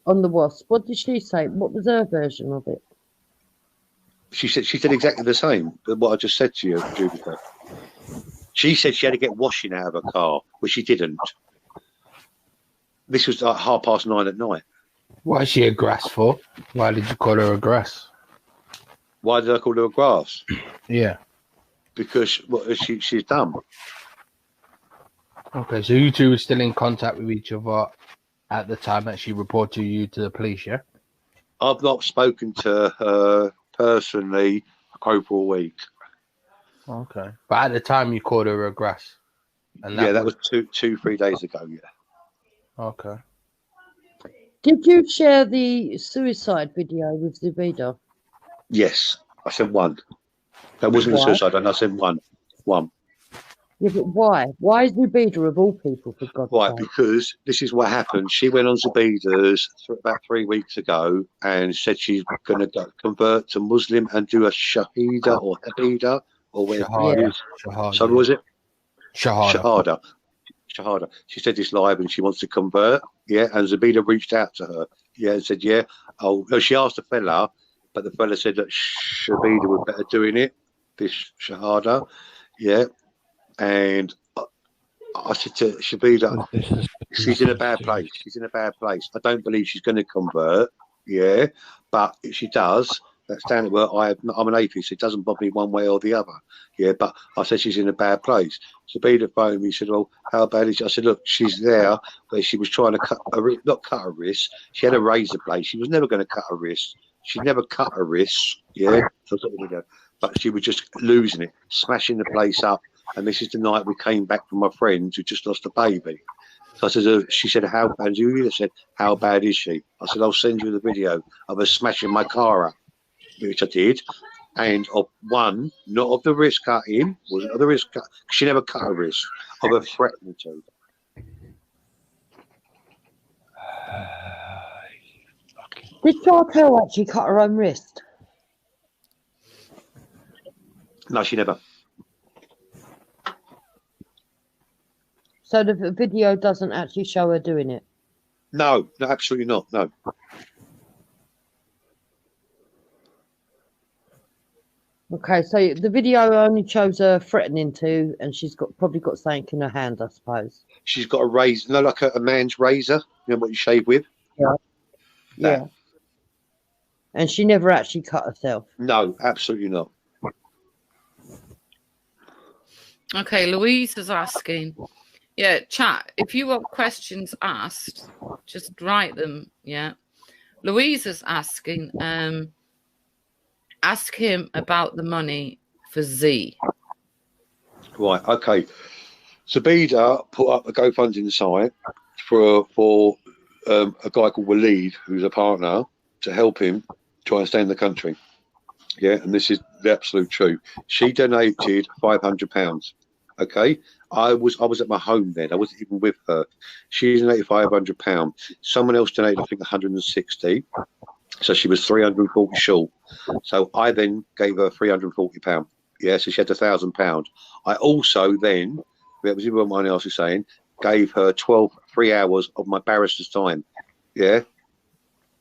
Speaker 2: on the wasp? What did she say? What was her version of it?
Speaker 3: She said exactly the same. What I just said to you, Judith. She said she had to get washing out of her car, which she didn't. This was like 9:30 at night.
Speaker 4: Why is she a grass for? Why did you call her a grass?
Speaker 3: Why did I call her a grass?
Speaker 4: Yeah.
Speaker 3: Because she's dumb.
Speaker 4: Okay, so you two were still in contact with each other at the time that she reported you to the police, yeah?
Speaker 3: I've not spoken to her personally over a week.
Speaker 4: Okay. But at the time you called her a grass.
Speaker 3: And that was 3 days ago,
Speaker 4: Okay.
Speaker 2: Did you share the suicide video with Zubida?
Speaker 3: Yes, I said one. That wasn't a suicide, and I said one.
Speaker 2: Yeah, but why? Why is Zubida of all people, for God's sake?
Speaker 3: Right, because this is what happened. She went on Zubida's about 3 weeks ago and said she's going to convert to Muslim and do a shahida or habida or whatever it is. So was it? Shahada. She said this live and she wants to convert. And Zubida reached out to her. And said, she asked the fella, but the fella said that Zubida was better doing it, this shahada. And I said to Zubida, she's in a bad place. I don't believe she's going to convert. But if she does, that's down to her. I'm an atheist. It doesn't bother me one way or the other. But I said she's in a bad place. Zubida phoned me. Said, "Well, how bad is she?" I said, "Look, she's there where she was trying to not cut her wrist. She had a razor blade. She was never going to cut her wrist. She never cut her wrist. But she was just losing it, smashing the place up. And this is the night we came back from my friends who just lost a baby." So I said, she said, "How bad?" Julia said, "How bad is she?" I said, "I'll send you the video of her smashing my car up," which I did. and of one, not of the wrist cutting, wasn't of the wrist cut. She never cut her wrist, of a threatening to.
Speaker 2: Did Chantel actually cut her own wrist?
Speaker 3: No, she never.
Speaker 2: So the video doesn't actually show her doing it?
Speaker 3: No, absolutely not. No.
Speaker 2: Okay, so the video only shows her threatening to, and she's probably got something in her hand, I suppose.
Speaker 3: She's got a razor, no, like a man's razor. You know what you shave with?
Speaker 2: Yeah.
Speaker 3: That.
Speaker 2: Yeah. And she never actually cut herself?
Speaker 3: No, absolutely not.
Speaker 1: Okay, Louise is asking. Yeah, chat. If you want questions asked, just write them. Yeah. Louise is asking. Ask him about the money for Z.
Speaker 3: Right. Okay. Zabida put up a GoFundMe site for a guy called Waleed, who's a partner, to help him try and stay in the country. Yeah, and this is the absolute truth. She donated £500. Okay, I was at my home then. I wasn't even with her. She donated £500. Someone else donated, I think, 160. So she was 340 short. So I then gave her £340. Yeah, so she had £1,000. I also then, that was what my else was saying, gave her 3 hours of my barrister's time. Yeah,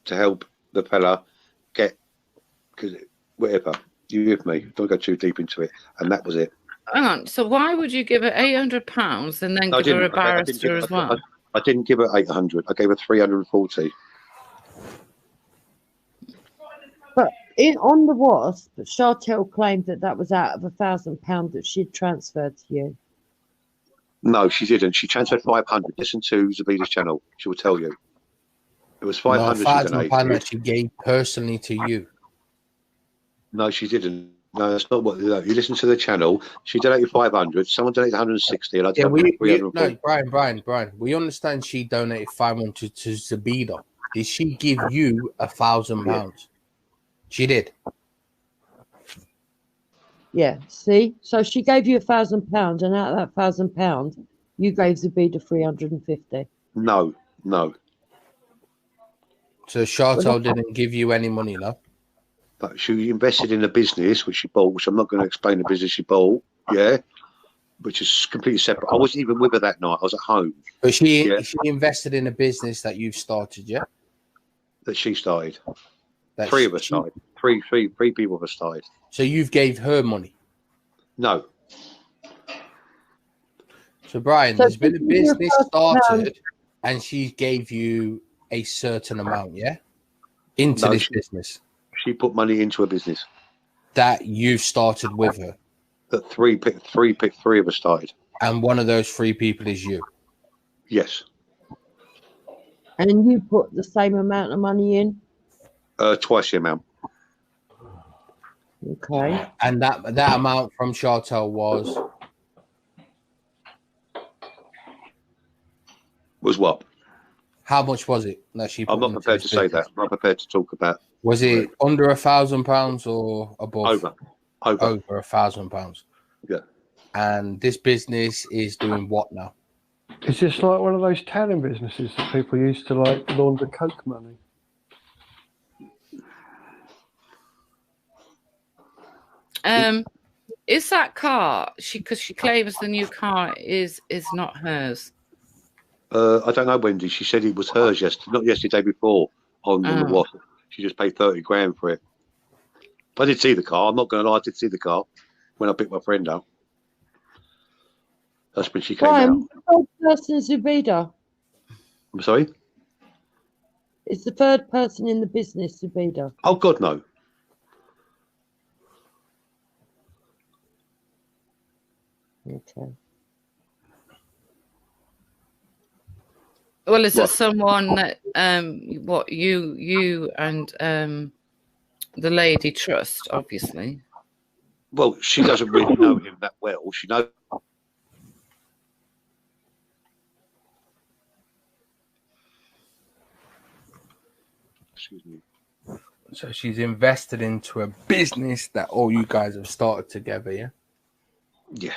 Speaker 3: to help the fella get, because whatever. You with me? Don't go too deep into it. And that was it.
Speaker 1: Hang on. So why would you give her £800 and then give her a barrister as well?
Speaker 3: I didn't give her 800. I gave her 340.
Speaker 2: But on the WASP, Chantel claimed that was out of £1,000 that she'd transferred to you.
Speaker 3: No, she didn't. She transferred 500. Listen to Zabida's channel. She will tell you. It was 500.
Speaker 4: No, £1,000 that she gave personally to you.
Speaker 3: No, she didn't. No, that's not what. You listen to the channel. She donated 500. Someone donated 160, and I donated 340.
Speaker 4: No, Brian. We understand she donated 500 to Zabida. Did she give you £1,000?
Speaker 3: Yeah.
Speaker 4: She did.
Speaker 2: Yeah. See, so she gave you £1,000, and out of that £1,000, you gave Zabida 350.
Speaker 3: No.
Speaker 4: So Chantal didn't give you any money, no?
Speaker 3: But she invested in a business which she bought, which I'm not going to explain the business she bought, yeah, which is completely separate. I wasn't even with her that night. I was at home.
Speaker 4: But she invested in a business that you've started, yeah?
Speaker 3: That she started.
Speaker 4: That
Speaker 3: Three of us started. Three people have started.
Speaker 4: So you've gave her money?
Speaker 3: No.
Speaker 4: So Brian, there's been a business started and she gave you a certain amount, yeah? Into this business.
Speaker 3: She put money into a business
Speaker 4: that you've started with her.
Speaker 3: That three of us started.
Speaker 4: And one of those 3 people is you.
Speaker 3: Yes.
Speaker 2: And you put the same amount of money in?
Speaker 3: Twice the amount.
Speaker 2: Okay.
Speaker 4: And that amount from Chantal was
Speaker 3: what?
Speaker 4: How much was it that she put?
Speaker 3: I'm not prepared to say that. I'm not prepared to talk about.
Speaker 4: Was it under £1,000 or above?
Speaker 3: Over
Speaker 4: £1,000.
Speaker 3: Yeah.
Speaker 4: And this business is doing what now?
Speaker 5: Is this like one of those tanning businesses that people used to like launder coke money?
Speaker 1: Is that car because she claims the new car is not hers?
Speaker 3: I don't know, Wendy. She said it was hers yesterday, not yesterday, day before on the WASP. She just paid 30 grand for it. I did see the car. I'm not going to lie. I did see the car when I picked my friend up. That's when she came out.
Speaker 2: The third person is Zabida.
Speaker 3: I'm sorry?
Speaker 2: It's the third person in the business, Zabida.
Speaker 3: Oh, God, no.
Speaker 2: Okay.
Speaker 1: Well, is it someone that you and the lady trust? Obviously.
Speaker 3: Well, she doesn't really know him that well. She knows. Excuse me.
Speaker 4: So she's invested into a business that all you guys have started together, yeah?
Speaker 3: Yeah.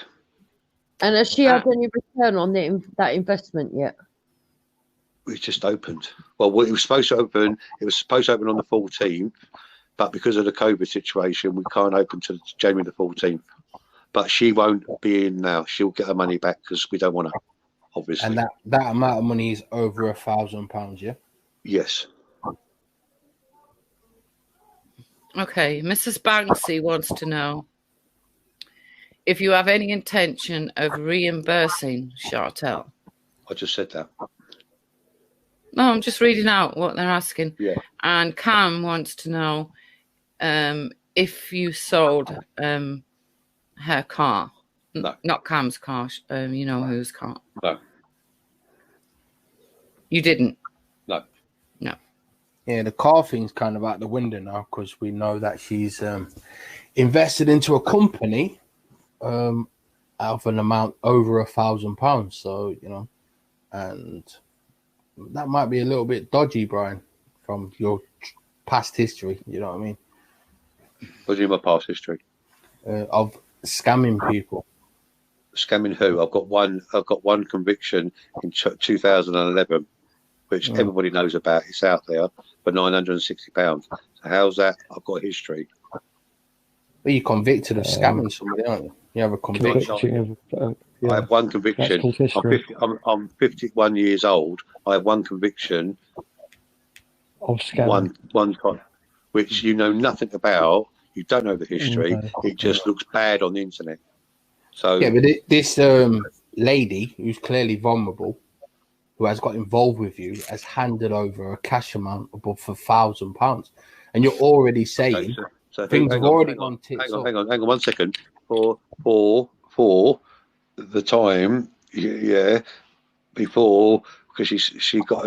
Speaker 2: And has she had any return on that investment yet?
Speaker 3: It just opened. Well, it was supposed to open. It was supposed to open on the 14th, but because of the COVID situation, we can't open till January the 14th. But she won't be in now. She'll get her money back because we don't want her, obviously.
Speaker 4: And that amount of money is over £1,000, yeah?
Speaker 3: Yes.
Speaker 1: Okay, Mrs. Banksy wants to know if you have any intention of reimbursing Chartel.
Speaker 3: I just said that.
Speaker 1: No, I'm just reading out what they're asking.
Speaker 3: Yeah.
Speaker 1: And Cam wants to know if you sold her car.
Speaker 3: No.
Speaker 1: Not Cam's car. You know whose car.
Speaker 3: No.
Speaker 1: You didn't?
Speaker 3: No.
Speaker 1: No.
Speaker 4: Yeah, the car thing's kind of out the window now because we know that she's invested into a company out of an amount over £1,000. So, you know, and that might be a little bit dodgy, Brian, from your past history. You know what I mean?
Speaker 3: What do you mean by past history?
Speaker 4: Of scamming people.
Speaker 3: Scamming who? I've got one conviction in 2011, which everybody knows about. It's out there for £960. So how's that? I've got a history.
Speaker 4: But you're convicted of scamming somebody, aren't you? You have a conviction.
Speaker 3: I have one conviction. I'm 51 years old. I have one conviction
Speaker 5: of scamming.
Speaker 3: One time, which you know nothing about. You don't know the history. It just looks bad on the internet. So
Speaker 4: yeah, but this lady who's clearly vulnerable, who has got involved with you, has handed over a cash amount above £1,000, and you're already saying
Speaker 3: so
Speaker 4: things have already gone tits up.
Speaker 3: Hang on 1 second. For the time, yeah, before, because she got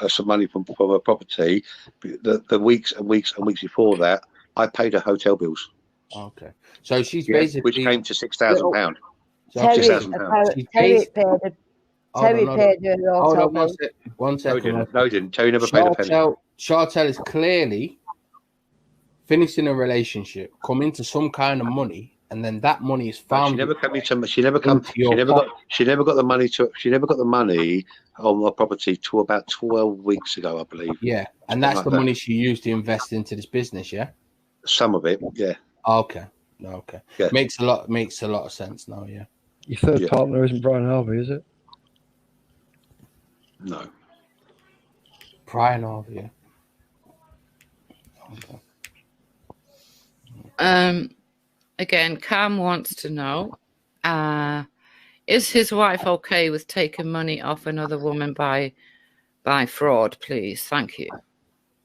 Speaker 3: some money from a property, the weeks and weeks and weeks before that, I paid her hotel bills.
Speaker 4: Okay, so she's basically,
Speaker 3: which came to £6,000.
Speaker 2: Terry paid her hotel bills.
Speaker 4: One second.
Speaker 3: No, he didn't. Terry never paid a penny.
Speaker 4: Chartel is clearly finishing a relationship, come into some kind of money, and then that money is found.
Speaker 3: She never got the money She never got the money on the property till about 12 weeks ago, I believe.
Speaker 4: Yeah, and that's the money she used to invest into this business. Yeah,
Speaker 3: some of it. Yeah.
Speaker 4: Okay. Yeah. Makes a lot of sense now. Yeah.
Speaker 5: Your third partner isn't Brian Harvey, is it?
Speaker 3: No.
Speaker 4: Brian Harvey. Yeah.
Speaker 1: Okay. Again, Cam wants to know, is his wife okay with taking money off another woman by fraud, please? Thank you.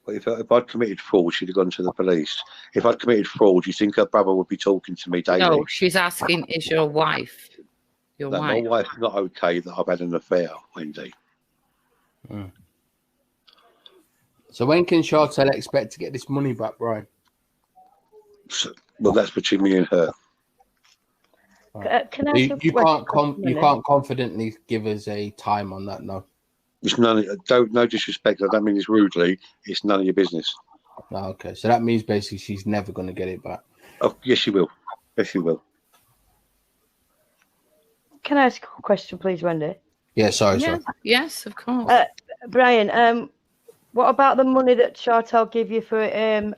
Speaker 3: Well, if I'd committed fraud, she'd have gone to the police. If I'd committed fraud, do you think her brother would be talking to me daily?
Speaker 1: No, she's asking, is your wife
Speaker 3: My wife's not okay that I've had an affair, Wendy.
Speaker 4: So when can Chartel expect to get this money back, Brian?
Speaker 3: Well, that's between me and her.
Speaker 2: Can I ask
Speaker 4: you can't confidently give us a time on that, no.
Speaker 3: It's no disrespect. I don't mean this rudely. It's none of your business.
Speaker 4: Oh, okay, so that means basically she's never going to get it back.
Speaker 3: Oh, yes, she will. Yes, she will.
Speaker 2: Can I ask a question, please, Wendy?
Speaker 4: Yeah, sorry.
Speaker 1: Yes, of course.
Speaker 2: Brian, what about the money that Chartel gave you for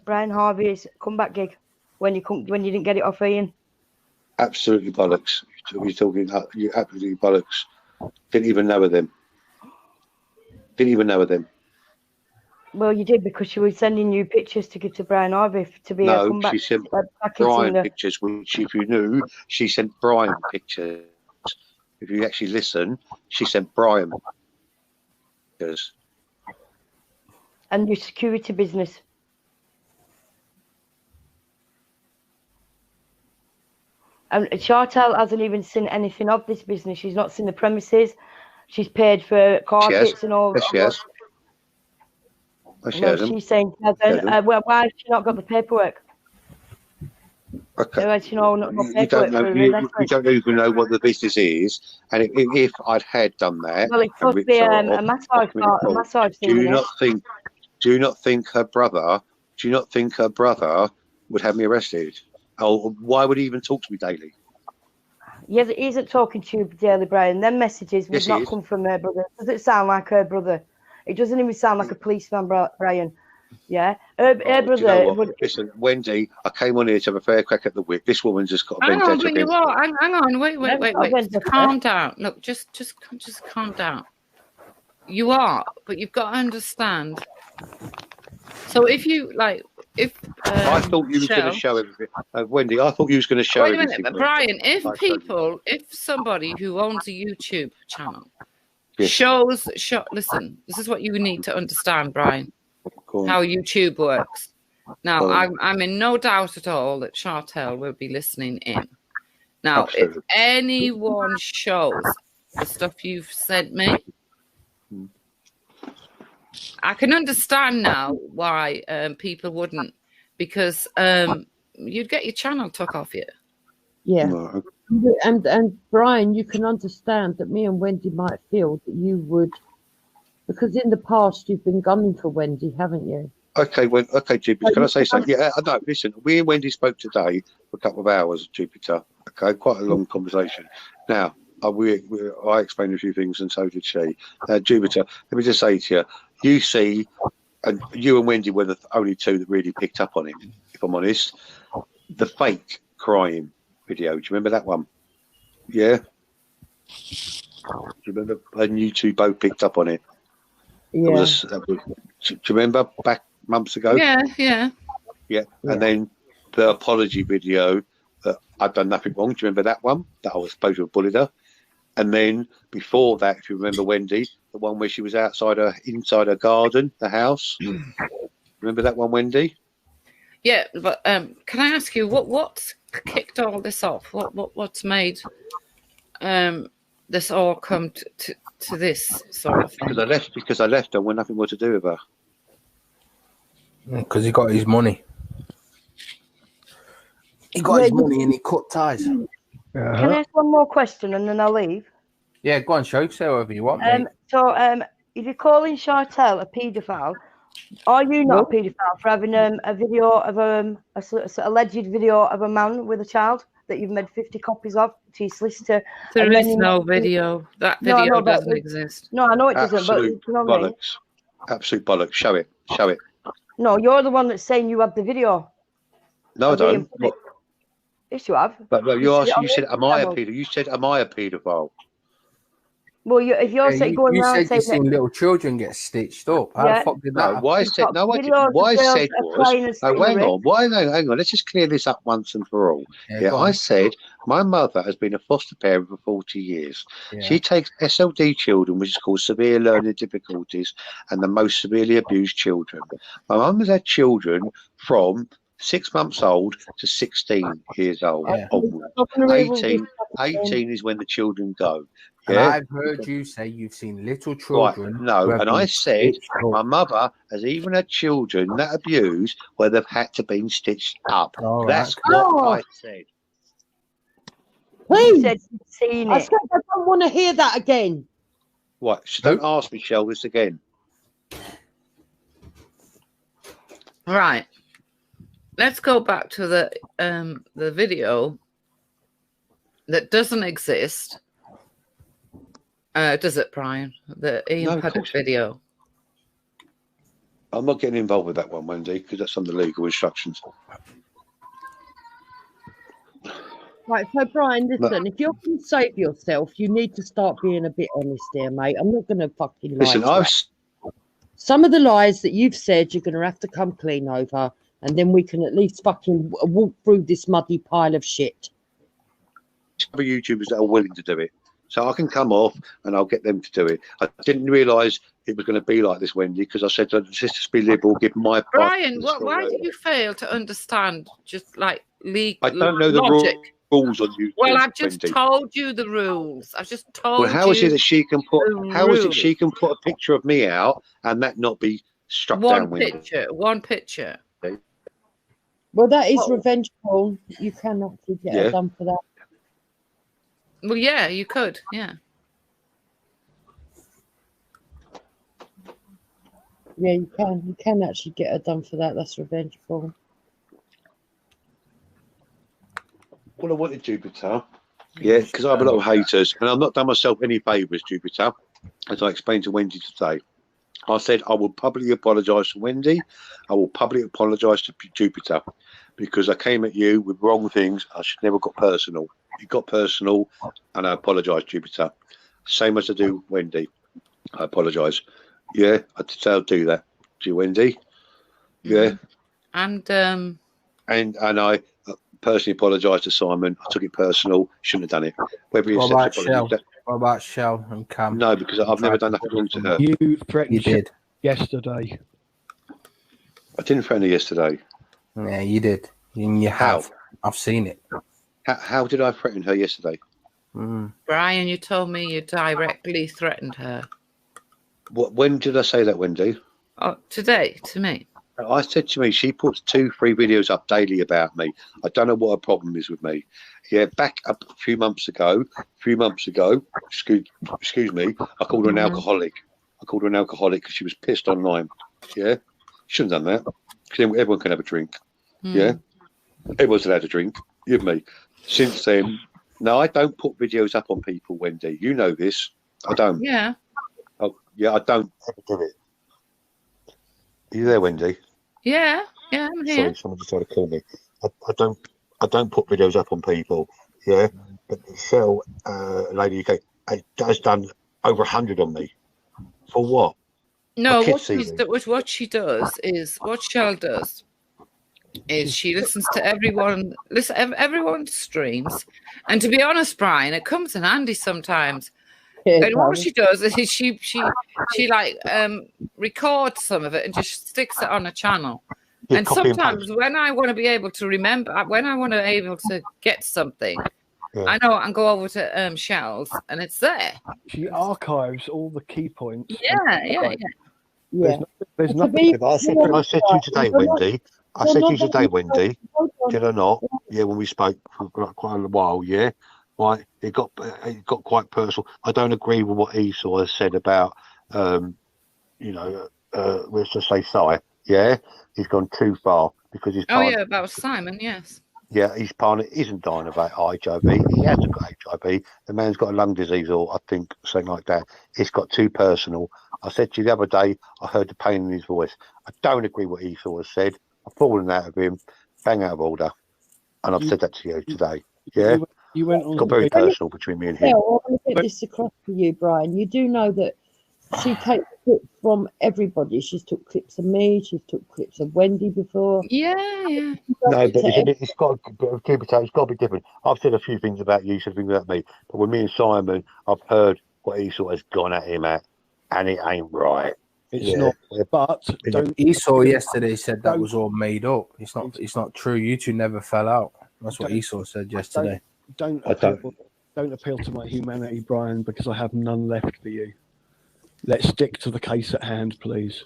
Speaker 2: Brian Harvey's comeback gig when you didn't get it off Ian?
Speaker 3: Absolutely bollocks. You're talking. You absolutely bollocks. Didn't even know of them.
Speaker 2: Well, you did, because she was sending you pictures to give to Brian Harvey to be a comeback.
Speaker 3: She sent Brian pictures, which, if you knew, she sent Brian pictures. If you actually listen, she sent Brian pictures.
Speaker 2: And your security business. And Chartel hasn't even seen anything of this business. She's not seen the premises. She's paid for carpets and all.
Speaker 3: Yes, she has.
Speaker 2: She's saying she hasn't. Why has she not got the paperwork?
Speaker 3: Okay.
Speaker 2: You don't
Speaker 3: even know what the business is, and if I'd had done that,
Speaker 2: well, it could be a massage thing.
Speaker 3: Do you not think her brother do you not think her brother would have me arrested? Oh, why would he even talk to me daily?
Speaker 6: Yes, he isn't talking to you daily, Brian. Them messages would
Speaker 3: Yes, he
Speaker 6: not
Speaker 3: is.
Speaker 6: come from her brother. Does it sound like her brother? It doesn't even sound like a policeman, Brian. Yeah, her
Speaker 3: Do you
Speaker 6: brother
Speaker 3: know what?
Speaker 6: would.
Speaker 3: Listen, Wendy, I came on here to have a fair crack at the whip. This woman's just got a
Speaker 1: Hang on,
Speaker 3: vendetta
Speaker 1: but you
Speaker 3: against
Speaker 1: are.
Speaker 3: me.
Speaker 1: Hang on. Wait.
Speaker 6: vendetta.
Speaker 1: Calm down. Look, just calm down. You are, but you've got to understand. So if you like,
Speaker 3: I thought you was going to show everything, Wendy. I thought you was going to show
Speaker 1: wait a
Speaker 3: everything.
Speaker 1: minute, Brian.
Speaker 3: Wendy.
Speaker 1: If somebody who owns a YouTube channel
Speaker 3: Yes.
Speaker 1: listen, this is what you need to understand, Brian.
Speaker 3: Go on.
Speaker 1: How YouTube works. Now,
Speaker 3: Go on.
Speaker 1: I'm in no doubt at all that Chartel will be listening in. Now,
Speaker 3: Absolutely.
Speaker 1: if anyone shows the stuff you've sent me, I can understand now why people wouldn't, because you'd get your channel took off you.
Speaker 2: Yeah.
Speaker 3: No.
Speaker 2: And Brian, you can understand that me and Wendy might feel that you would, because in the past you've been gunning for Wendy, haven't you?
Speaker 3: Okay, Jupiter. Can I say something? Yeah, no. Listen, we and Wendy spoke today for a couple of hours, Jupiter. Okay, quite a long conversation. Now, I explained a few things, and so did she. Jupiter, let me just say to you, you see, and you and Wendy were the only two that really picked up on it. If I'm honest, the fake crying video. Do you remember that one? Yeah. Do you remember? And you two both picked up on it.
Speaker 2: Yeah.
Speaker 3: Do you remember back months ago?
Speaker 1: Yeah.
Speaker 3: And then the apology video that I'd done nothing wrong. Do you remember that one? That I was supposed to have bullied her. And then before that, if you remember Wendy, the one where she was inside her garden, the house. Remember that one, Wendy?
Speaker 1: Yeah, but can I ask you what's kicked all this off? What's made this all come to this sort of thing?
Speaker 3: Because I left her when nothing more to do with her.
Speaker 4: Because he got his money. He got his money and he cut ties.
Speaker 6: Can I ask one more question and then I'll leave?
Speaker 4: Yeah, go on, show. Say whatever you want, mate.
Speaker 6: So, if you're calling Chartel a paedophile, are you not a paedophile for having a video of a alleged video of a man with a child that you've made 50 copies of to your solicitor?
Speaker 1: There is no video. That video doesn't exist.
Speaker 6: No, I know it doesn't.
Speaker 3: Absolute
Speaker 6: but
Speaker 3: bollocks. Absolute bollocks. Show it.
Speaker 6: No, you're the one that's saying you have the video.
Speaker 3: No, I don't.
Speaker 6: Yes, you have.
Speaker 3: But you said, am I a paedophile? You said, am I a paedophile?
Speaker 6: Well, if you're going
Speaker 4: you
Speaker 6: around
Speaker 4: said you've
Speaker 6: saying
Speaker 4: seen little children get stitched up. How the fuck did that happen?
Speaker 3: What I said, hang on. Let's just clear this up once and for all. I said my mother has been a foster parent for 40 years. Yeah. She takes SLD children, which is called severe learning difficulties, and the most severely abused children. My mum has had children from 6 months old to 16 years old. Yeah. 18 is when the children go.
Speaker 4: And I've heard you say you've seen little children.
Speaker 3: Right. No, and I said my mother has even had children that abuse where they've had to be stitched up. That's what I said.
Speaker 2: Please.
Speaker 6: You said you've seen it.
Speaker 2: I said I don't want to hear that again.
Speaker 3: What? Don't ask me, Shell, this again.
Speaker 1: Right. Let's go back to the video that doesn't exist. Does it, Brian? The Ian Puddick video.
Speaker 3: I'm not getting involved with that one, Wendy, because that's under legal instructions.
Speaker 2: Right, so Brian, listen, if you're going to save yourself, you need to start being a bit honest here, mate. I'm not going to fucking lie.
Speaker 3: Listen,
Speaker 2: some of the lies that you've said, you're going to have to come clean over, and then we can at least fucking walk through this muddy pile of shit.
Speaker 3: Other YouTubers that are willing to do it. So I can come off and I'll get them to do it. I didn't realise it was going to be like this, Wendy, because I said, just be liberal, give my part.
Speaker 1: Brian, why did you fail to understand just like legal
Speaker 3: I don't know
Speaker 1: logic?
Speaker 3: The rules on YouTube.
Speaker 1: Well, I've just
Speaker 3: Wendy.
Speaker 1: told you the rules. I've just told you.
Speaker 3: Well, how is it that she can put? How is it she can put a picture of me out and that not be struck down?
Speaker 1: One picture.
Speaker 3: Okay.
Speaker 2: Well, that is revenge porn. You can actually get her done for that.
Speaker 1: Well, yeah, you could, yeah.
Speaker 2: Yeah, you can. You can actually get her done for that. That's revenge porn.
Speaker 3: Well, I wanted Jupiter. Yeah, because I have a lot of haters, and I've not done myself any favours, Jupiter, as I explained to Wendy today. I said I will publicly apologise to Wendy. I will publicly apologise to Jupiter because I came at you with wrong things. I should never got personal. It got personal, and I apologise, Jupiter. Same as I do Wendy. I apologise. Yeah, I did say I'll do that to you, Wendy. Yeah,
Speaker 1: and
Speaker 3: I personally apologise to Simon. I took it personal. Shouldn't have done it. Whether
Speaker 4: what about Shell? What about Shell and Cam?
Speaker 3: No, because I've never done nothing wrong to her.
Speaker 5: You threatened
Speaker 4: You did.
Speaker 5: yesterday.
Speaker 3: I didn't threaten her yesterday.
Speaker 4: Yeah, you did. And you have. I've seen it.
Speaker 3: How did I threaten her yesterday?
Speaker 1: Brian, you told me you directly threatened her.
Speaker 3: When did I say that, Wendy?
Speaker 1: Oh, today, to me.
Speaker 3: I said to me, she puts 2-3 videos up daily about me. I don't know what her problem is with me. Yeah, back up a few months ago, excuse me, I called her an alcoholic. I called her an alcoholic because she was pissed online. Yeah, shouldn't have done that. Because everyone can have a drink. Yeah, everyone's allowed to drink. You and me. Since then, no, I don't put videos up on people, Wendy. You know this. I don't.
Speaker 1: Yeah.
Speaker 3: Oh, yeah, I don't ever do it. Are you there, Wendy?
Speaker 1: Yeah, I'm here.
Speaker 3: Sorry, someone just tried to call me. I don't put videos up on people. Yeah, but Shell, Lady UK, has done over 100 on me. For what?
Speaker 1: No, what she does is what Shell does is she listens to everyone's streams, and to be honest, Brian, it comes in handy sometimes. And what she does is she like records some of it and just sticks it on a channel. Yeah, and sometimes when I want to be able to remember, when I want to be able to get something, I know I can go over to Shell's and it's there.
Speaker 5: She archives all the key points.
Speaker 1: Yeah.
Speaker 5: There's nothing.
Speaker 3: I said to you today, Wendy. Did I not? Yeah, when we spoke for quite a while. Yeah. Right, it got quite personal. I don't agree with what Esau has said about, let's just say Si. Yeah, he's gone too far because his partner.
Speaker 1: About Simon, yes.
Speaker 3: Yeah, his partner isn't dying of HIV. He hasn't got HIV. The man's got a lung disease, or I think something like that. It's got too personal. I said to you the other day, I heard the pain in his voice. I don't agree with what Esau has said. I've fallen out of him, bang out of order, and I've said that to you today. Yeah.
Speaker 5: You went on.
Speaker 3: It got very personal between me and him.
Speaker 2: Yeah, well, I want to get this across to you, Brian. You do know that she takes clips from everybody. She's took clips of me. She's took clips of Wendy before.
Speaker 1: Yeah.
Speaker 3: No, but it's got to be different. I've said a few things about you, some things about me. But with me and Simon, I've heard what Esau has gone at him at, and it ain't right.
Speaker 5: It's not. But
Speaker 4: Esau yesterday said that was all made up. It's not true. You two never fell out. That's what Esau said yesterday.
Speaker 5: Don't appeal to my humanity, Brian, because I have none left for you. Let's stick to the case at hand, please.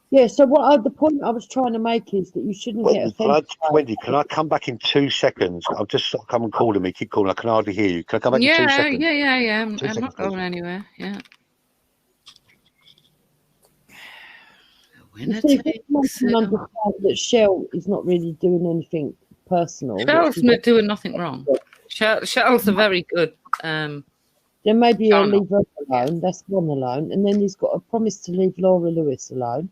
Speaker 2: Yeah, so the point I was trying to make is that you shouldn't get offended.
Speaker 3: Wendy, can I come back in 2 seconds? I've just come and calling me. Keep calling. I can hardly hear you. Can I come back in 2 seconds?
Speaker 1: Yeah. I'm not going anywhere. Yeah.
Speaker 2: Understand that Shell is not really doing anything personal.
Speaker 1: Shell's not doing nothing wrong. Shell's a very good.
Speaker 2: Then maybe he'll leave her alone. That's one alone, and then he's got a promise to leave Laura Lewis alone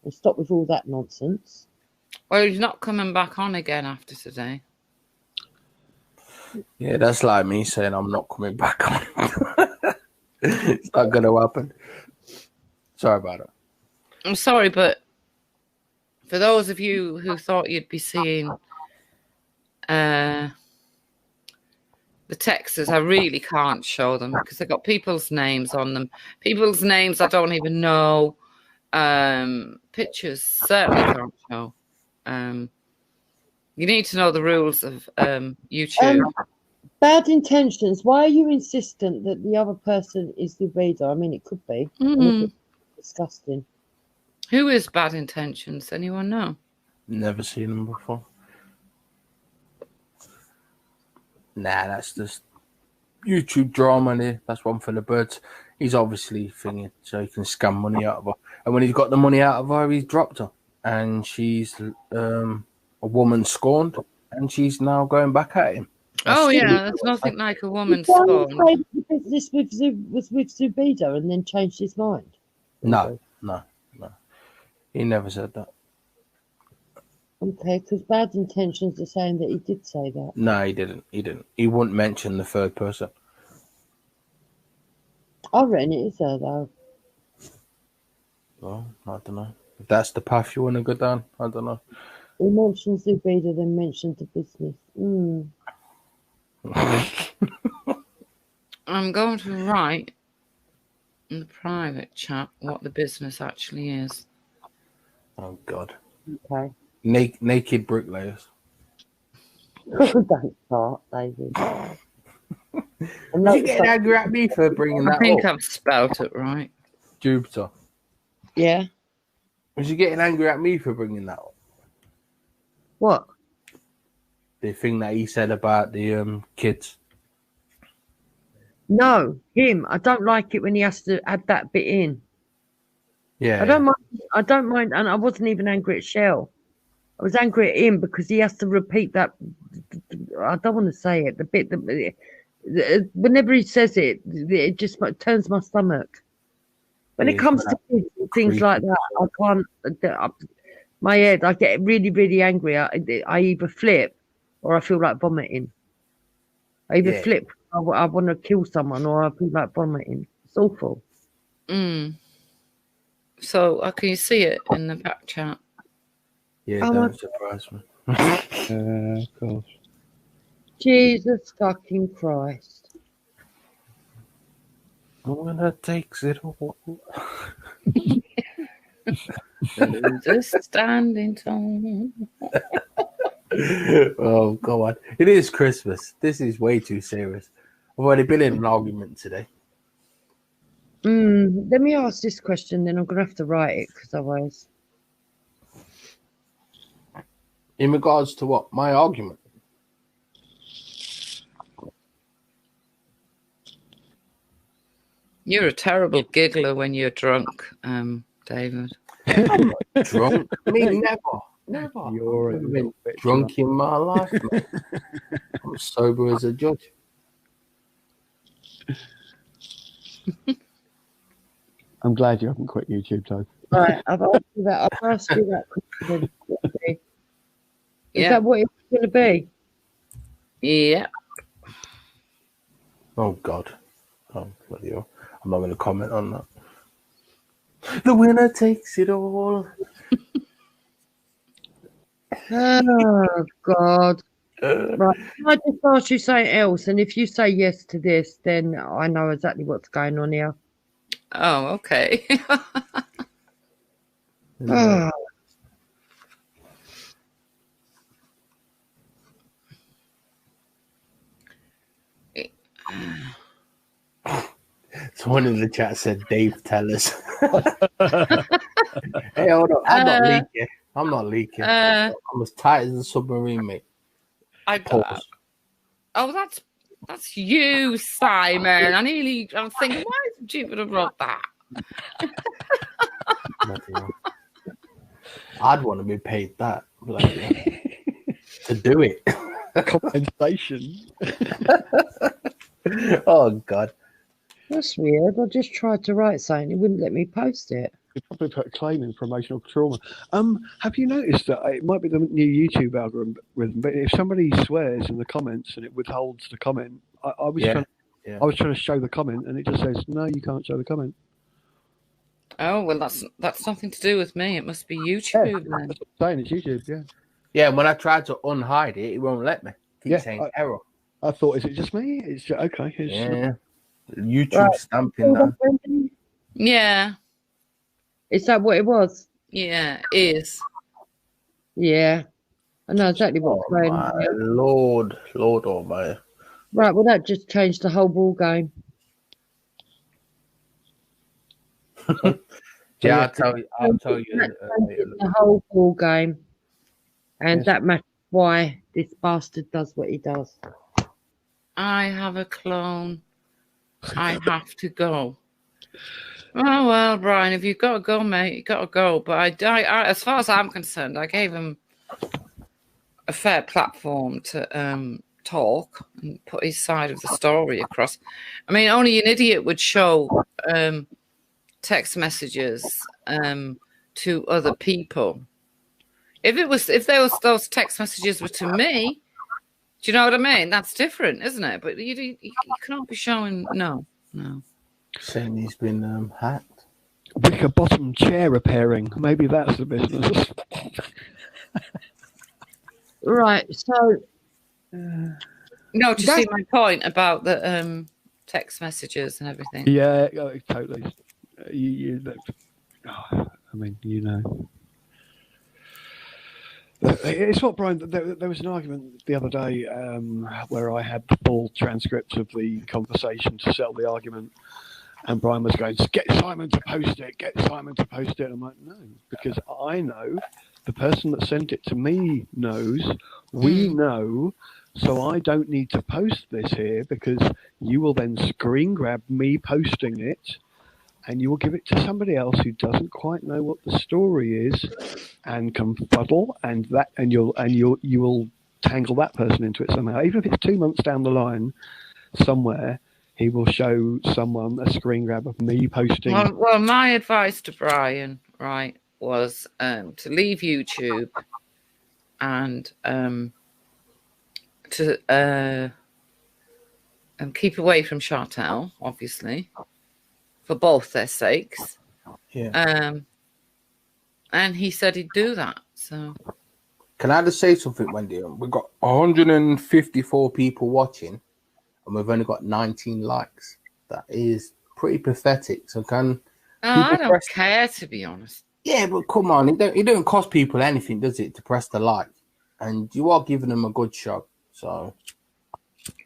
Speaker 2: and stop with all that nonsense.
Speaker 1: Well, he's not coming back on again after today.
Speaker 4: Yeah, that's like me saying I'm not coming back on. It's not going to happen. Sorry about it.
Speaker 1: I'm sorry, but for those of you who thought you'd be seeing the texts, I really can't show them because they've got people's names on them. People's names I don't even know. Pictures certainly can't show. You need to know the rules of YouTube.
Speaker 2: Bad intentions. Why are you insistent that the other person is the reader? I mean, it could be. Disgusting.
Speaker 1: Who is Bad Intentions? Anyone know?
Speaker 4: Never seen them before. Nah, that's just YouTube drama, and that's one for the birds. He's obviously thinking so he can scam money out of her. And when he's got the money out of her, he's dropped her. And she's a woman scorned, and she's now going back at him.
Speaker 1: Oh, yeah, there's nothing like a woman scorned.
Speaker 2: The business was with Zubida and then changed his mind?
Speaker 4: No. He never said that.
Speaker 2: Okay, because Bad Intentions are saying that he did say that.
Speaker 4: No, he didn't. He wouldn't mention the third person.
Speaker 2: I reckon it is her, though.
Speaker 4: Well, I don't know. If that's the path you want to go down, I don't know.
Speaker 2: He mentioned Zubida, then mentioned the business.
Speaker 1: I'm going to write in the private chat what the business actually is.
Speaker 4: Oh, God.
Speaker 2: Okay.
Speaker 4: Naked bricklayers.
Speaker 2: Don't start, David.
Speaker 4: You getting angry at me for bringing that up?
Speaker 1: I think I've spelt it right.
Speaker 4: Jupiter.
Speaker 2: Yeah.
Speaker 4: Was you getting angry at me for bringing that up?
Speaker 2: What?
Speaker 4: The thing that he said about the kids.
Speaker 2: No, him. I don't like it when he has to add that bit in.
Speaker 4: Yeah.
Speaker 2: I don't mind, and I wasn't even angry at Shell. I was angry at him because he has to repeat that. I don't want to say it. The bit that whenever he says it, it just turns my stomach. When it comes to kids, things like that, I can't. My head, I get really, really angry. I either flip or I feel like vomiting. I either flip, I want to kill someone, or I feel like vomiting. It's awful.
Speaker 1: So, can you see it in the back chat?
Speaker 4: Yeah, don't surprise me.
Speaker 5: Of course.
Speaker 2: Jesus fucking Christ.
Speaker 4: The winner takes it all.
Speaker 1: Just standing tall.
Speaker 4: Oh, go on. It is Christmas. This is way too serious. I've already been in an argument today.
Speaker 2: Let me ask this question, then I'm going to have to write it, because otherwise...
Speaker 4: In regards to what? My argument?
Speaker 1: You're a terrible giggler when you're drunk, David.
Speaker 4: Drunk? Me, never.
Speaker 5: You're a little bit
Speaker 4: drunk in my life, mate. I'm sober as a judge.
Speaker 5: I'm glad you haven't quit YouTube, though.
Speaker 2: Right, I've asked you that question. Is that what it's going to be?
Speaker 1: Yeah.
Speaker 4: Oh, God. Oh, bloody hell. I'm not going to comment on that. The winner takes it all.
Speaker 2: Oh, God. Right. Can I just ask you something else? And if you say yes to this, then I know exactly what's going on here.
Speaker 1: Oh, okay.
Speaker 2: Oh.
Speaker 4: Someone in the chat said, Dave, tell us. Hey, hold on. I'm not leaking. I'm as tight as a submarine, mate.
Speaker 1: Pause. Oh, that's you, Simon. I'm thinking, why is Jupiter wrote that?
Speaker 4: I'd want to be paid that to do it.
Speaker 5: Compensation.
Speaker 4: Oh, God.
Speaker 2: That's weird. I just tried to write something. It wouldn't let me post it.
Speaker 5: You probably put a claim in for emotional trauma. Have you noticed that it might be the new YouTube algorithm, but if somebody swears in the comments and it withholds the comment, I was trying to show the comment and it just says, no, you can't show the comment.
Speaker 1: Oh, well, that's nothing to do with me. It must be YouTube then.
Speaker 5: That's what I'm saying, it's YouTube, yeah.
Speaker 4: Yeah, when I tried to unhide it, it won't let me. Keep saying error.
Speaker 5: I thought, is it just me? It's okay.
Speaker 4: Yeah. YouTube stamping that.
Speaker 1: Yeah.
Speaker 2: Is that what it was?
Speaker 1: Yeah, it is.
Speaker 2: Yeah. I know exactly what's going on.
Speaker 4: Lord Almighty.
Speaker 2: Right, well, that just changed the whole ball game.
Speaker 4: Yeah, I'll tell you.
Speaker 2: The whole ball game. And that matters why this bastard does what he does.
Speaker 1: I have a clone. I have to go. Oh, well, Brian, if you've got to go, mate, you've got to go. But I, as far as I'm concerned, I gave him a fair platform to talk and put his side of the story across. I mean, only an idiot would show text messages to other people. If those text messages were to me, do you know what I mean? That's different, isn't it? But you can't be showing. No.
Speaker 4: Saying he's been hacked.
Speaker 5: Wicker bottom chair repairing. Maybe that's the business.
Speaker 2: Right. So.
Speaker 1: No, do you see my point about the text messages and everything?
Speaker 5: Yeah, totally. I mean, you know. It's what, Brian, there was an argument the other day where I had the full transcript of the conversation to settle the argument, and Brian was going, get Simon to post it, and I'm like, no, because I know, the person that sent it to me knows, we know, so I don't need to post this here, because you will then screen grab me posting it, and you will give it to somebody else who doesn't quite know what the story is, and confuddle, and you will tangle that person into it somehow. Even if it's 2 months down the line, somewhere he will show someone a screen grab of me posting.
Speaker 1: Well, my advice to Brian, right, was to leave YouTube and to keep away from Chartel, obviously, for both their sakes.
Speaker 4: Yeah.
Speaker 1: And he said he'd do that. So,
Speaker 4: can I just say something, Wendy? We've got 154 people watching, and we've only got 19 likes. That is pretty pathetic. So
Speaker 1: I don't care, to be honest.
Speaker 4: Yeah, but come on, it don't cost people anything, does it, to press the like? And you are giving them a good shot. So,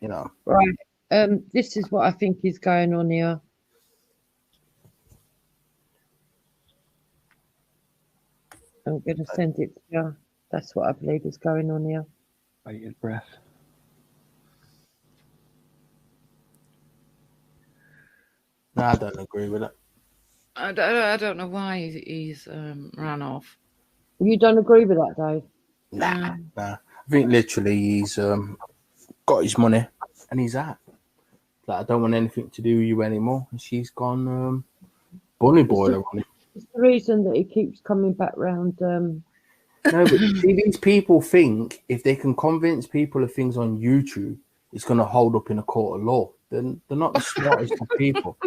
Speaker 4: you know.
Speaker 2: Right. This is what I think is going on here. I'm going to send it to you. That's what I believe is going on here.
Speaker 5: Bated breath.
Speaker 4: No, I don't agree with it.
Speaker 1: I don't know why he's ran off.
Speaker 2: You don't agree with that, Dave?
Speaker 4: Nah. I think literally he's got his money and he's out. Like, I don't want anything to do with you anymore. And she's gone bunny boiler on him.
Speaker 2: It's the reason that he keeps coming back round.
Speaker 4: No, but see, these people think if they can convince people of things on YouTube, it's going to hold up in a court of law. They're not the smartest of people.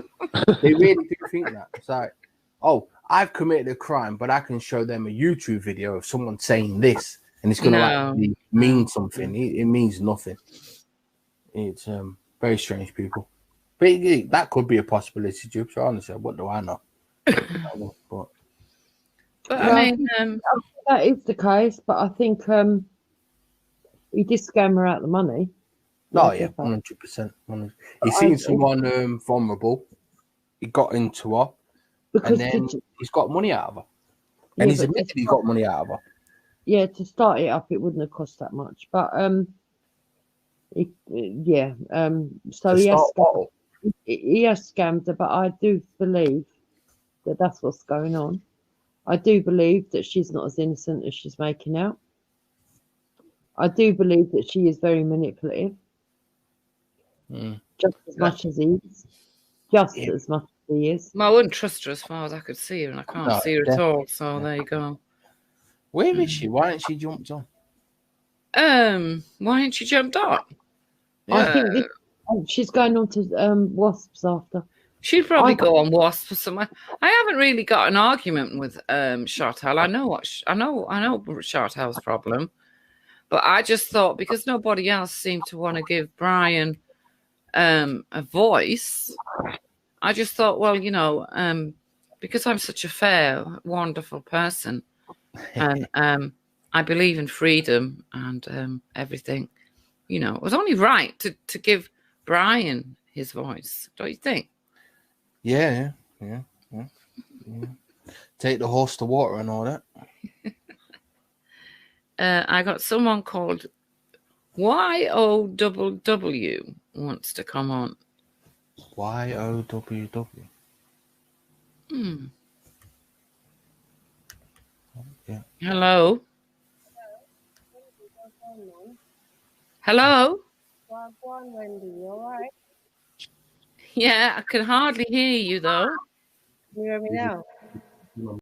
Speaker 4: They really do think that. It's like, oh, I've committed a crime, but I can show them a YouTube video of someone saying this, and it's going to actually mean something. It means nothing. It's very strange people. But that could be a possibility, Jubes. Honestly, what do I know? But
Speaker 1: I mean,
Speaker 2: that is the case. But I think he did scam her out the money.
Speaker 4: Oh yeah, 100%. He's seen someone vulnerable. He got into her, and then he's got money out of her. And he's admitted he got money out of her.
Speaker 2: Yeah, to start it up, it wouldn't have cost that much. But so he has scammed her. But I do believe that that's what's going on. I do believe that she's not as innocent as she's making out. I do believe that she is very manipulative. Just as much as he is. As much as he is.
Speaker 1: Well, I wouldn't trust her as far as I could see her, and I can't see her at all. So there you go.
Speaker 4: Where is she? Why ain't she jumped on?
Speaker 1: Why ain't she jumped on?
Speaker 2: I think she's going on to Wasps after.
Speaker 1: She'd probably go on Wasp or somewhere. I haven't really got an argument with Chartel. I know Chartel's problem, but I just thought because nobody else seemed to want to give Brian a voice, I just thought, well, you know, because I'm such a fair, wonderful person, and I believe in freedom and everything, you know, it was only right to give Brian his voice, don't you think?
Speaker 4: Yeah. Take the horse to water and all that.
Speaker 1: I got someone called YOWW wants to come on.
Speaker 4: YOWW. Yeah.
Speaker 1: Hello? Hello?
Speaker 7: Wendy, you alright?
Speaker 1: Yeah, I can hardly hear you though.
Speaker 7: Can you hear me now?